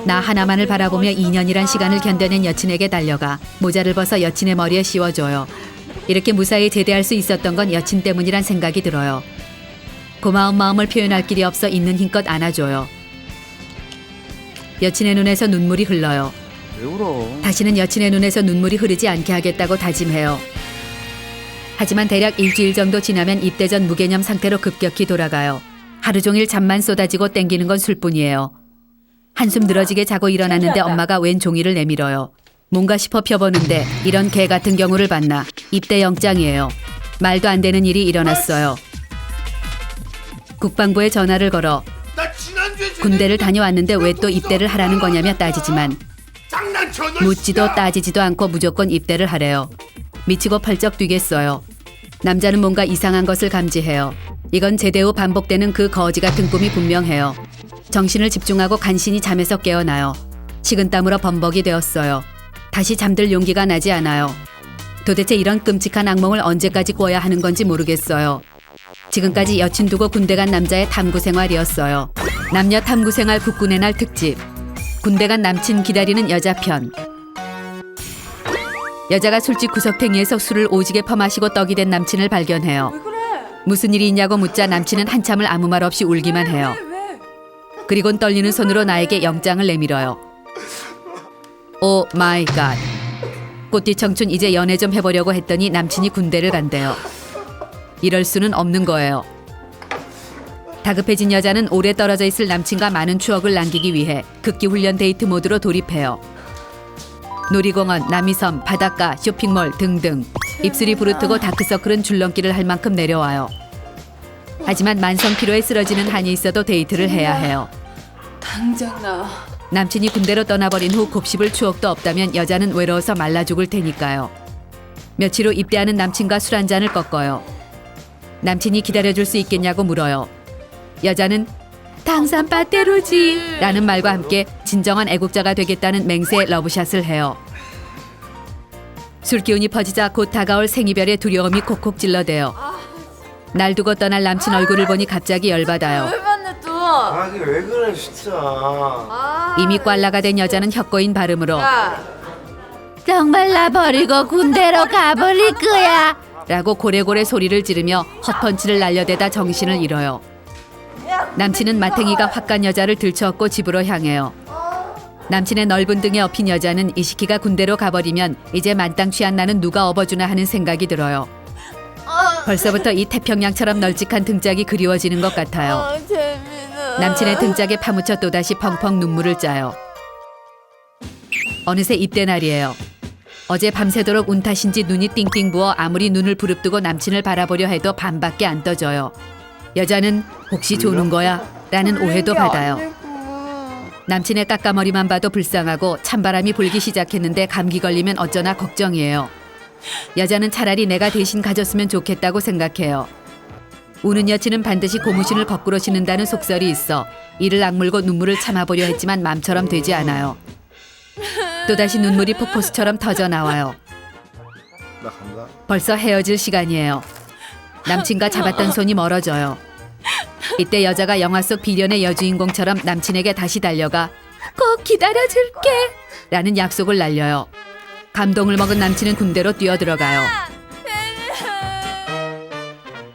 나 하나만을 바라보며 2년이란 시간을 견뎌낸 여친에게 달려가 모자를 벗어 여친의 머리에 씌워줘요. 이렇게 무사히 제대할 수 있었던 건 여친 때문이란 생각이 들어요. 고마운 마음을 표현할 길이 없어 있는 힘껏 안아줘요. 여친의 눈에서 눈물이 흘러요. 왜 울어? 다시는 여친의 눈에서 눈물이 흐르지 않게 하겠다고 다짐해요. 하지만 대략 일주일 정도 지나면 입대 전 무개념 상태로 급격히 돌아가요. 하루 종일 잠만 쏟아지고 땡기는 건 술뿐이에요. 한숨 늘어지게 자고 일어났는데 엄마가 웬 종이를 내밀어요. 뭔가 싶어 펴보는데 이런 개 같은 경우를 봤나. 입대 영장이에요. 말도 안 되는 일이 일어났어요. 국방부에 전화를 걸어 군대를 다녀왔는데 왜 또 입대를 하라는 거냐며 따지지만 묻지도 따지지도 않고 무조건 입대를 하래요. 미치고 펄쩍 뛰겠어요. 남자는 뭔가 이상한 것을 감지해요. 이건 제대 후 반복되는 그 거지 같은 꿈이 분명해요. 정신을 집중하고 간신히 잠에서 깨어나요. 식은땀으로 범벅이 되었어요. 다시 잠들 용기가 나지 않아요. 도대체 이런 끔찍한 악몽을 언제까지 꿔야 하는 건지 모르겠어요. 지금까지 여친 두고 군대 간 남자의 탐구 생활이었어요. 남녀 탐구 생활 국군의 날 특집. 군대 간 남친 기다리는 여자 편. 여자가 술집 구석탱이에서 술을 오지게 퍼마시고 떡이 된 남친을 발견해요. 무슨 일이 있냐고 묻자 남친은 한참을 아무 말 없이 울기만 해요. 그리곤 떨리는 손으로 나에게 영장을 내밀어요. 오 마이 갓. 꽃띠 청춘 이제 연애 좀 해보려고 했더니 남친이 군대를 간대요. 이럴 수는 없는 거예요. 다급해진 여자는 오래 떨어져 있을 남친과 많은 추억을 남기기 위해 극기훈련 데이트 모드로 돌입해요. 놀이공원, 남이섬, 바닷가, 쇼핑몰 등등. 입술이 부르트고 다크서클은 줄넘기를 할 만큼 내려와요. 하지만 만성 피로에 쓰러지는 한이 있어도 데이트를 해야 해요. 당장 나. 남친이 군대로 떠나버린 후 곱씹을 추억도 없다면 여자는 외로워서 말라 죽을 테니까요. 며칠 후 입대하는 남친과 술 한 잔을 꺾어요. 남친이 기다려줄 수 있겠냐고 물어요. 여자는 당산 빠떼로지 라는 말과 함께 진정한 애국자가 되겠다는 맹세의 러브샷을 해요. 술기운이 퍼지자 곧 다가올 생이별의 두려움이 콕콕 찔러대요. 날 두고 떠날 남친 얼굴을 보니 갑자기 열받아요. 왜 봤네 또? 아 이게 왜 그래 진짜. 이미 꽐라가 된 여자는 혀꼬인 발음으로 야, 정말 나 버리고 군대로 가버릴 거야 라고 고래고래 소리를 지르며 헛펀치를 날려대다 정신을 잃어요. 남친은 마탱이가 확 간 여자를 들쳐업고 집으로 향해요. 남친의 넓은 등에 엎인 여자는 이 시키가 군대로 가버리면 이제 만땅 취한 나는 누가 업어주나 하는 생각이 들어요. 벌써부터 이 태평양처럼 널찍한 등짝이 그리워지는 것 같아요. 재민아. 남친의 등짝에 파묻혀 또다시 펑펑 눈물을 짜요. 어느새 입대 날이에요. 어제 밤새도록 운 탓인지 눈이 띵띵 부어 아무리 눈을 부릅뜨고 남친을 바라보려 해도 밤밖에 안 떠져요. 여자는 혹시 조는 거야? 라는 오해도 받아요. 남친의 깎아머리만 봐도 불쌍하고 찬바람이 불기 시작했는데 감기 걸리면 어쩌나 걱정이에요. 여자는 차라리 내가 대신 가졌으면 좋겠다고 생각해요. 우는 여친은 반드시 고무신을 거꾸로 신는다는 속설이 있어 이를 악물고 눈물을 참아보려 했지만 맘처럼 되지 않아요. 또다시 눈물이 폭포수처럼 터져 나와요. 나 간다. 벌써 헤어질 시간이에요. 남친과 잡았던 손이 멀어져요. 이때 여자가 영화 속 비련의 여주인공처럼 남친에게 다시 달려가 꼭 기다려줄게 라는 약속을 날려요. 감동을 먹은 남친은 군대로 뛰어들어가요.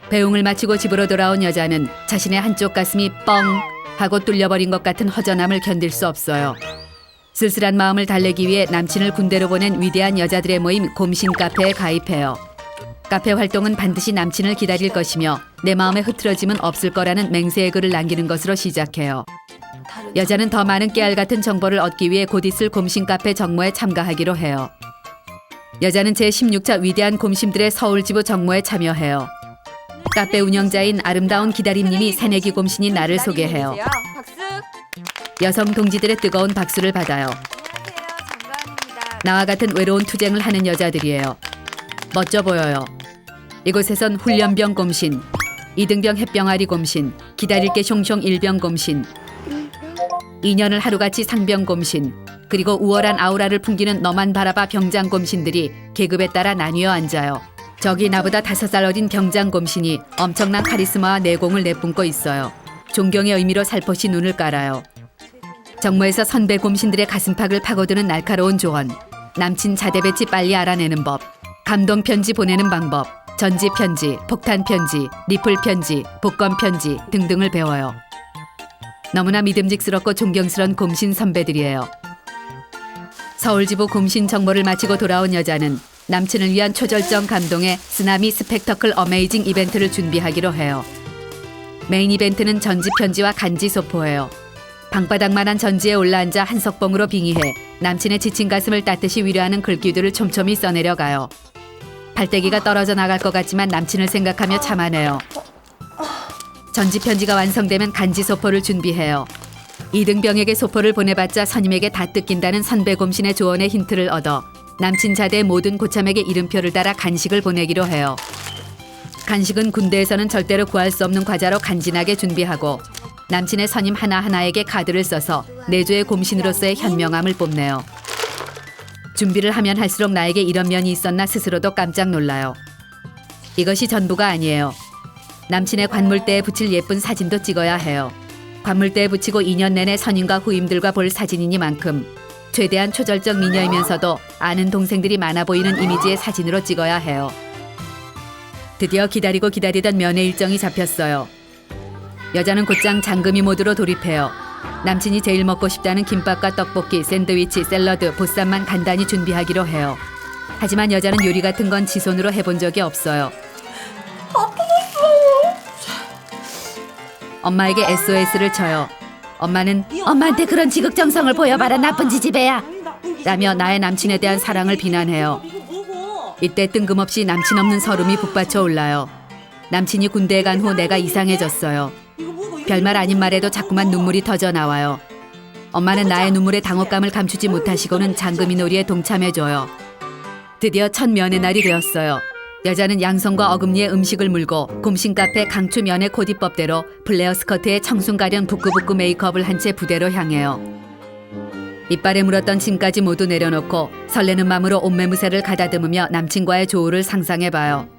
배웅을 마치고 집으로 돌아온 여자는 자신의 한쪽 가슴이 뻥 하고 뚫려버린 것 같은 허전함을 견딜 수 없어요. 쓸쓸한 마음을 달래기 위해 남친을 군대로 보낸 위대한 여자들의 모임 곰신 카페에 가입해요. 카페 활동은 반드시 남친을 기다릴 것이며 내 마음의 흐트러짐은 없을 거라는 맹세의 글을 남기는 것으로 시작해요. 여자는 더 많은 깨알 같은 정보를 얻기 위해 곧 있을 곰신 카페 정모에 참가하기로 해요. 여자는 제16차 위대한 곰심들의 서울지부 정모에 참여해요. 카페 운영자인 아름다운 기다림님이 새내기 곰신인 나를 소개해요. 박수. 여성 동지들의 뜨거운 박수를 받아요. 나와 같은 외로운 투쟁을 하는 여자들이에요. 멋져 보여요. 이곳에선 훈련병 곰신, 이등병 햇병아리 곰신, 기다릴 게 숑숑 일병 곰신, 2년을 하루같이 상병 곰신, 그리고 우월한 아우라를 풍기는 너만 바라봐 병장 곰신들이 계급에 따라 나뉘어 앉아요. 저기 나보다 5살 어린 병장 곰신이 엄청난 카리스마와 내공을 내뿜고 있어요. 존경의 의미로 살포시 눈을 깔아요. 정모에서 선배 곰신들의 가슴팍을 파고드는 날카로운 조언, 남친 자대 배치 빨리 알아내는 법, 감동 편지 보내는 방법, 전지 편지, 폭탄 편지, 리플 편지, 복권 편지 등등을 배워요. 너무나 믿음직스럽고 존경스러운 곰신 선배들이에요. 서울지부 곰신 정모를 마치고 돌아온 여자는 남친을 위한 초절정 감동의 쓰나미 스펙터클 어메이징 이벤트를 준비하기로 해요. 메인 이벤트는 전지 편지와 간지 소포예요. 방바닥만한 전지에 올라앉아 한석봉으로 빙의해 남친의 지친 가슴을 따뜻이 위로하는 글귀들을 촘촘히 써내려가요. 발대기가 떨어져 나갈 것 같지만 남친을 생각하며 참아내요. 전지 편지가 완성되면 간지 소포를 준비해요. 이등병에게 소포를 보내봤자 선임에게 다 뜯긴다는 선배 곰신의 조언에 힌트를 얻어 남친 자대의 모든 고참에게 이름표를 달아 간식을 보내기로 해요. 간식은 군대에서는 절대로 구할 수 없는 과자로 간지나게 준비하고 남친의 선임 하나하나에게 카드를 써서 내조의 곰신으로서의 현명함을 뽐내요. 준비를 하면 할수록 나에게 이런 면이 있었나 스스로도 깜짝 놀라요. 이것이 전부가 아니에요. 남친의 관물대에 붙일 예쁜 사진도 찍어야 해요. 관물대에 붙이고 2년 내내 선임과 후임들과 볼 사진이니만큼 최대한 초절정 미녀이면서도 아는 동생들이 많아 보이는 이미지의 사진으로 찍어야 해요. 드디어 기다리고 기다리던 면회 일정이 잡혔어요. 여자는 곧장 장금이 모드로 돌입해요. 남친이 제일 먹고 싶다는 김밥과 떡볶이, 샌드위치, 샐러드, 보쌈만 간단히 준비하기로 해요. 하지만 여자는 요리 같은 건 지 손으로 해본 적이 없어요. 엄마에게 SOS를 쳐요. 엄마는 엄마한테 그런 지극정성을 보여봐라 나쁜 지지배야 라며 나의 남친에 대한 사랑을 비난해요. 이때 뜬금없이 남친 없는 서름이 북받쳐 올라요. 남친이 군대에 간 후 내가 이상해졌어요. 별말 아닌 말에도 자꾸만 눈물이 터져 나와요. 엄마는 나의 눈물에 당혹감을 감추지 못하시고는 장금이 놀이에 동참해줘요. 드디어 첫 면회 날이 되었어요. 여자는 양손과 어금니에 음식을 물고 곰신 카페 강추 면회 코디법대로 플레어 스커트에 청순 가련 부끄부끄 메이크업을 한 채 부대로 향해요. 이빨에 물었던 짐까지 모두 내려놓고 설레는 마음으로 옷매무새를 가다듬으며 남친과의 조우를 상상해봐요.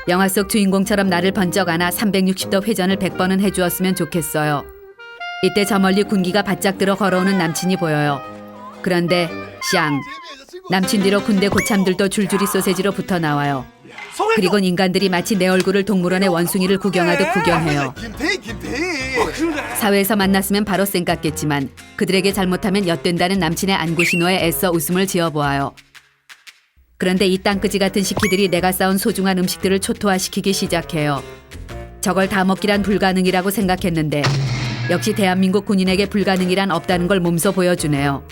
영화 속 주인공처럼 나를 번쩍 안아 360도 회전을 100번은 해주었으면 좋겠어요. 이때 저 멀리 군기가 바짝 들어 걸어오는 남친이 보여요. 그런데 샹! 남친 뒤로 군대 고참들도 줄줄이 소세지로 붙어 나와요. 그리곤 인간들이 마치 내 얼굴을 동물원의 원숭이를 구경하듯 구경해요. 사회에서 만났으면 바로 쌩깠겠지만 그들에게 잘못하면 엿된다는 남친의 안구신호에 애써 웃음을 지어보아요. 그런데 이 땅끄지 같은 시키들이 내가 싸운 소중한 음식들을 초토화시키기 시작해요. 저걸 다 먹기란 불가능이라고 생각했는데 역시 대한민국 군인에게 불가능이란 없다는 걸 몸소 보여주네요.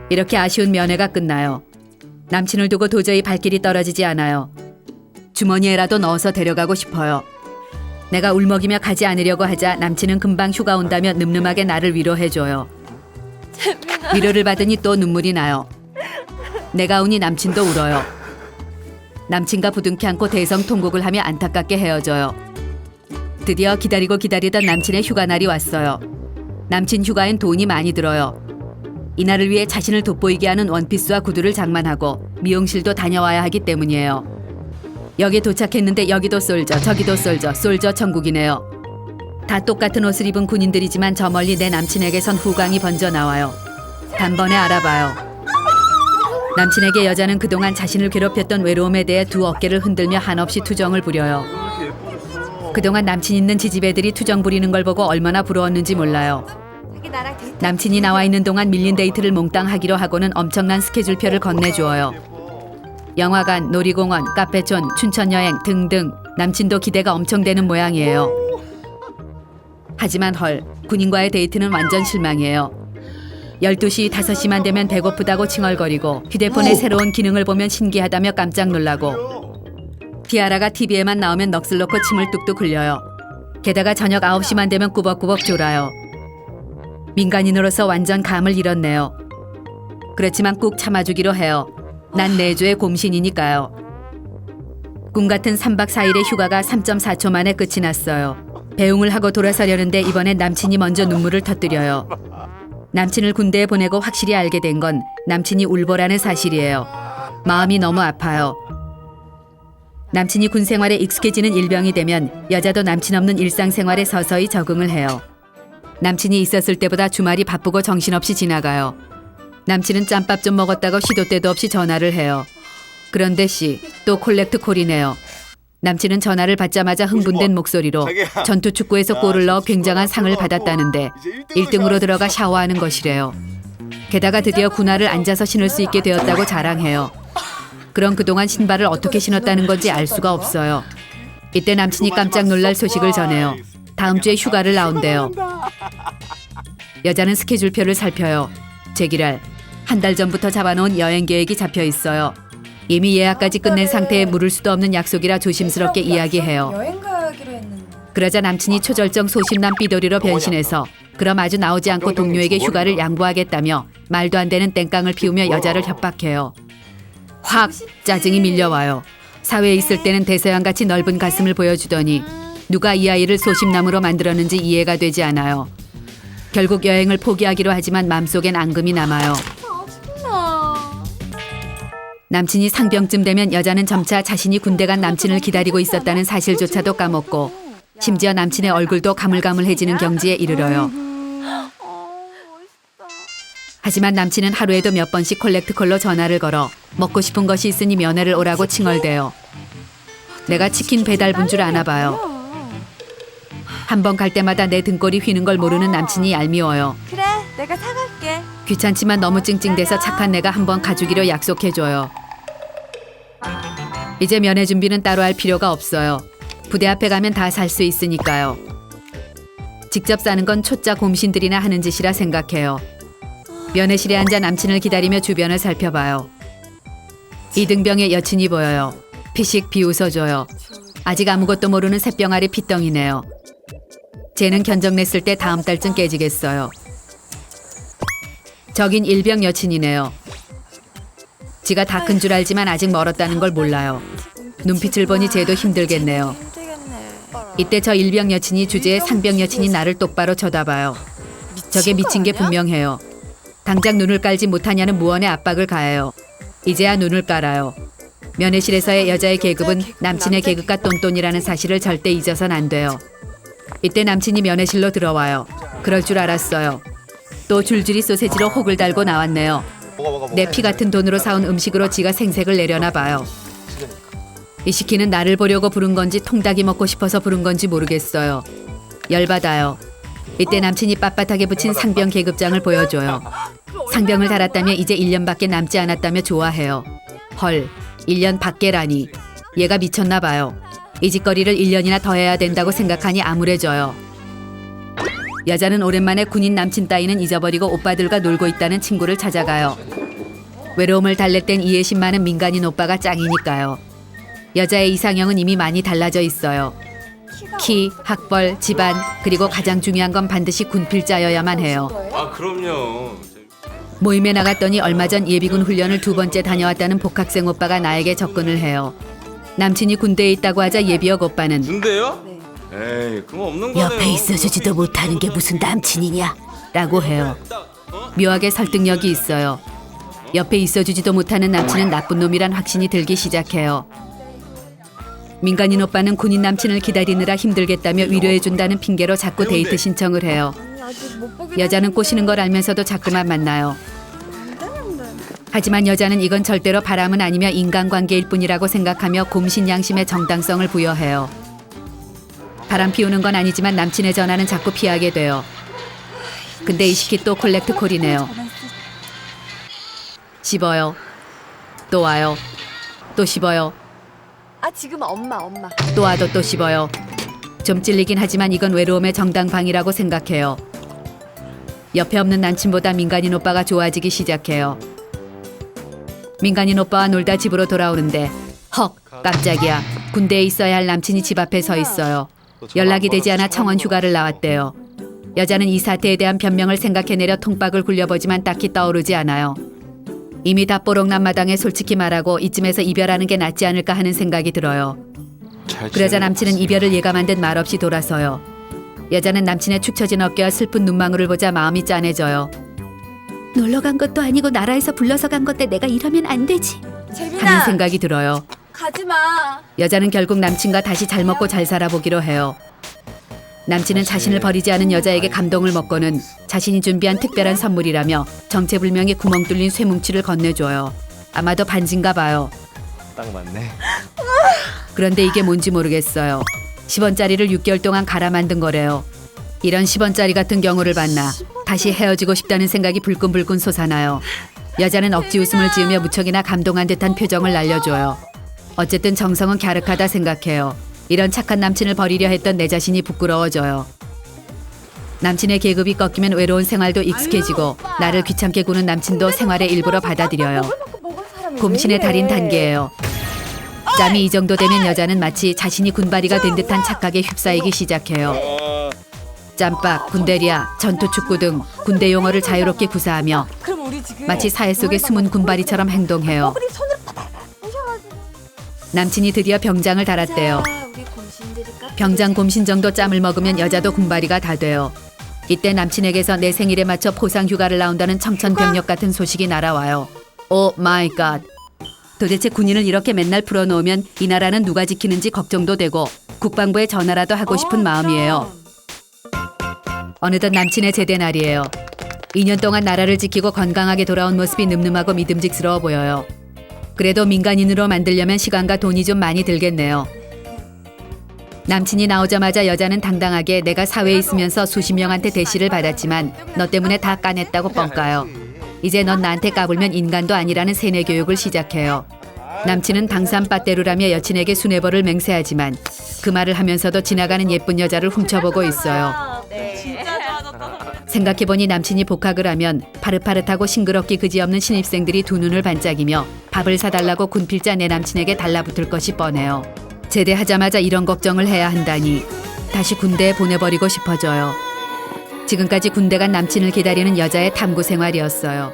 이렇게 아쉬운 면회가 끝나요. 남친을 두고 도저히 발길이 떨어지지 않아요. 주머니에라도 넣어서 데려가고 싶어요. 내가 울먹이며 가지 않으려고 하자 남친은 금방 휴가 온다며 늠름하게 나를 위로해줘요. 위로를 받으니 또 눈물이 나요. 내가 우니 남친도 울어요. 남친과 부둥켜 안고 대성통곡을 하며 안타깝게 헤어져요. 드디어 기다리고 기다리던 남친의 휴가 날이 왔어요. 남친 휴가엔 돈이 많이 들어요. 이날을 위해 자신을 돋보이게 하는 원피스와 구두를 장만하고 미용실도 다녀와야 하기 때문이에요. 여기 도착했는데 여기도 솔저 저기도 솔저 솔저 천국이네요. 다 똑같은 옷을 입은 군인들이지만 저 멀리 내 남친에게선 후광이 번져 나와요. 단번에 알아봐요. 남친에게 여자는 그동안 자신을 괴롭혔던 외로움에 대해 두 어깨를 흔들며 한없이 투정을 부려요. 그동안 남친 있는 지지배들이 투정 부리는 걸 보고 얼마나 부러웠는지 몰라요. 남친이 나와 있는 동안 밀린 데이트를 몽땅 하기로 하고는 엄청난 스케줄표를 건네주어요. 영화관, 놀이공원, 카페촌, 춘천여행 등등 남친도 기대가 엄청 되는 모양이에요. 하지만 헐, 군인과의 데이트는 완전 실망이에요. 12시, 5시만 되면 배고프다고 칭얼거리고 휴대폰의 새로운 기능을 보면 신기하다며 깜짝 놀라고 티아라가 TV에만 나오면 넋을 놓고 침을 뚝뚝 흘려요. 게다가 저녁 9시만 되면 꾸벅꾸벅 졸아요. 민간인으로서 완전 감을 잃었네요. 그렇지만 꾹 참아주기로 해요. 난 내조의 곰신이니까요. 꿈 같은 3박 4일의 휴가가 3.4초 만에 끝이 났어요. 배웅을 하고 돌아서려는데 이번엔 남친이 먼저 눈물을 터뜨려요. 남친을 군대에 보내고 확실히 알게 된 건 남친이 울보라는 사실이에요. 마음이 너무 아파요. 남친이 군 생활에 익숙해지는 일병이 되면 여자도 남친 없는 일상생활에 서서히 적응을 해요. 남친이 있었을 때보다 주말이 바쁘고 정신없이 지나가요. 남친은 짬밥 좀 먹었다고 시도 때도 없이 전화를 해요. 그런데 씨, 또 콜렉트 콜이네요. 남친은 전화를 받자마자 흥분된 목소리로 전투 축구에서 골을 넣어 굉장한 상을 받았다는데 1등으로 들어가 샤워하는 것이래요. 게다가 드디어 군화를 앉아서 신을 수 있게 되었다고 자랑해요. 그럼 그동안 신발을 어떻게 신었다는 건지 알 수가 없어요. 이때 남친이 깜짝 놀랄 소식을 전해요. 다음 주에 휴가를 나온대요. 여자는 스케줄표를 살펴요. 제기랄, 한 달 전부터 잡아놓은 여행 계획이 잡혀 있어요. 이미 예약까지 끝낸 상태에 물을 수도 없는 약속이라 조심스럽게 이야기해요. 여행 가기로 했는데. 그러자 남친이 초절정 소심남 삐돌이로 변신해서 그럼 아주 나오지 않고 동료에게 휴가를 양보하겠다며 말도 안 되는 땡깡을 피우며 여자를 협박해요. 확 짜증이 밀려와요. 사회에 있을 때는 대서양같이 넓은 가슴을 보여주더니 누가 이 아이를 소심남으로 만들었는지 이해가 되지 않아요. 결국 여행을 포기하기로 하지만 맘속엔 앙금이 남아요. 남친이 상병쯤 되면 여자는 점차 자신이 군대 간 남친을 기다리고 있었다는 사실조차도 까먹고 심지어 남친의 얼굴도 가물가물해지는 경지에 이르러요. 하지만 남친은 하루에도 몇 번씩 콜렉트콜로 전화를 걸어 먹고 싶은 것이 있으니 면회를 오라고 칭얼대요. 내가 치킨 배달분 줄 아나 봐요. 한 번 갈 때마다 내 등골이 휘는 걸 모르는 남친이 얄미워요. 그래, 내가 사갈게. 귀찮지만 너무 찡찡대서 착한 내가 한번 가주기로 약속해줘요. 이제 면회 준비는 따로 할 필요가 없어요. 부대 앞에 가면 다 살 수 있으니까요. 직접 사는 건 초짜 곰신들이나 하는 짓이라 생각해요. 면회실에 앉아 남친을 기다리며 주변을 살펴봐요. 이등병의 여친이 보여요. 피식 비웃어줘요. 아직 아무것도 모르는 새병아리 피덩이네요. 쟤는 견적 냈을 때 다음 달쯤 깨지겠어요. 저긴 일병 여친이네요. 지가 다 큰 줄 알지만 아직 멀었다는 걸 몰라요. 눈빛을 보니 쟤도 힘들겠네요. 이때 저 일병 여친이 주제에 상병 여친이 나를 똑바로 쳐다봐요. 저게 미친 게 분명해요. 당장 눈을 깔지 못하냐는 무언의 압박을 가해요. 이제야 눈을 깔아요. 면회실에서의 여자의 계급은 남친의 계급과 똔똔이라는 사실을 절대 잊어선 안 돼요. 이때 남친이 면회실로 들어와요. 그럴 줄 알았어요. 또 줄줄이 소세지로 혹을 달고 나왔네요. 내 피 같은 돈으로 사온 음식으로 지가 생색을 내려나 봐요. 이 시키는 나를 보려고 부른 건지 통닭이 먹고 싶어서 부른 건지 모르겠어요. 열받아요. 이때 남친이 빳빳하게 붙인 상병 계급장을 보여줘요. 상병을 달았다며 이제 1년밖에 남지 않았다며 좋아해요. 헐, 1년 밖에라니. 얘가 미쳤나 봐요. 이 짓거리를 1년이나 더 해야 된다고 생각하니 암울해져요. 여자는 오랜만에 군인 남친 따위는 잊어버리고 오빠들과 놀고 있다는 친구를 찾아가요. 외로움을 달랠 땐 이해심 많은 민간인 오빠가 짱이니까요. 여자의 이상형은 이미 많이 달라져 있어요. 키, 학벌, 집안, 그리고 가장 중요한 건 반드시 군필자여야만 해요. 아 그럼요. 모임에 나갔더니 얼마 전 예비군 훈련을 2번째 다녀왔다는 복학생 오빠가 나에게 접근을 해요. 남친이 군대에 있다고 하자 예비역 오빠는 군대요? 에이 그럼 없는 거네요. 옆에 있어주지도 못하는 게 무슨 남친이냐? 라고 해요. 묘하게 설득력이 있어요. 옆에 있어주지도 못하는 남친은 나쁜 놈이란 확신이 들기 시작해요. 민간인 오빠는 군인 남친을 기다리느라 힘들겠다며 위로해준다는 핑계로 자꾸 데이트 신청을 해요. 여자는 꼬시는 걸 알면서도 자꾸만 만나요. 하지만 여자는 이건 절대로 바람은 아니며 인간관계일 뿐이라고 생각하며 곰신양심의 정당성을 부여해요. 바람 피우는 건 아니지만 남친의 전화는 자꾸 피하게 돼요. 근데 이 시키 또 콜렉트 콜이네요. 씹어요. 또 와요. 또 씹어요. 아, 지금 엄마. 또 와도 또 씹어요. 좀 찔리긴 하지만 이건 외로움의 정당방이라고 생각해요. 옆에 없는 남친보다 민간인 오빠가 좋아지기 시작해요. 민간인 오빠와 놀다 집으로 돌아오는데 헉, 깜짝이야. 군대에 있어야 할 남친이 집 앞에 서 있어요. 연락이 되지 않아 청원 휴가를 나왔대요. 여자는 이 사태에 대한 변명을 생각해내려 통박을 굴려보지만 딱히 떠오르지 않아요. 이미 다 뽀록난 마당에 솔직히 말하고 이쯤에서 이별하는 게 낫지 않을까 하는 생각이 들어요. 그러자 남친은 이별을 예감한 듯 말없이 돌아서요. 여자는 남친의 축 처진 어깨와 슬픈 눈망울을 보자 마음이 짠해져요. 놀러 간 것도 아니고 나라에서 불러서 간 건데 내가 이러면 안 되지 하는 재민아, 생각이 들어요. 가지 마. 여자는 결국 남친과 다시 잘 먹고 잘 살아보기로 해요. 남친은 자신을 버리지 않은 여자에게 감동을 먹고는 자신이 준비한 특별한 선물이라며 정체불명의 구멍 뚫린 쇠뭉치를 건네줘요. 아마도 반지인가 봐요. 딱 맞네. 그런데 이게 뭔지 모르겠어요. 10원짜리를 6개월 동안 갈아 만든 거래요. 이런 10원짜리 같은 경우를 봤나 다시 헤어지고 싶다는 생각이 불끈불끈 솟아나요. 여자는 억지 웃음을 지으며 무척이나 감동한 듯한 표정을 날려줘요. 어쨌든 정성은 갸륵하다 생각해요. 이런 착한 남친을 버리려 했던 내 자신이 부끄러워져요. 남친의 계급이 꺾이면 외로운 생활도 익숙해지고 나를 귀찮게 구는 남친도 생활의 일부로 받아들여요. 곰신의 달인 단계예요. 짬이 이 정도 되면 여자는 마치 자신이 군바리가 된 듯한 착각에 휩싸이기 시작해요. 짬밥, 군대리아, 전투축구 등 군대 용어를 자유롭게 구사하며 그럼 우리 지금 마치 사회 속의 숨은 군바리처럼 행동해요. 우리 손을 파닥 부셔가지고. 남친이 드디어 병장을 달았대요. 자, 우리 곰신들이 카페 병장 곰신 정도 짬을 먹으면 여자도 군바리가 다 돼요. 이때 남친에게서 내 생일에 맞춰 포상 휴가를 나온다는 청천벽력 같은 소식이 날아와요. 오 마이 갓. 도대체 군인을 이렇게 맨날 풀어놓으면 이 나라는 누가 지키는지 걱정도 되고 국방부에 전화라도 하고 싶은 마음이에요. 어느덧 남친의 제대 날이에요. 2년 동안 나라를 지키고 건강하게 돌아온 모습이 늠름하고 믿음직스러워 보여요. 그래도 민간인으로 만들려면 시간과 돈이 좀 많이 들겠네요. 남친이 나오자마자 여자는 당당하게 내가 사회에 있으면서 수십 명한테 대시를 받았지만 너 때문에 다 까냈다고 뻥까요. 이제 넌 나한테 까불면 인간도 아니라는 세뇌 교육을 시작해요. 남친은 당산빠떼루라며 여친에게 순애벌을 맹세하지만 그 말을 하면서도 지나가는 예쁜 여자를 훔쳐보고 있어요. 생각해보니 남친이 복학을 하면 파릇파릇하고 싱그럽기 그지없는 신입생들이 두 눈을 반짝이며 밥을 사달라고 군필자 내 남친에게 달라붙을 것이 뻔해요. 제대하자마자 이런 걱정을 해야 한다니 다시 군대에 보내버리고 싶어져요. 지금까지 군대 간 남친을 기다리는 여자의 탐구 생활이었어요.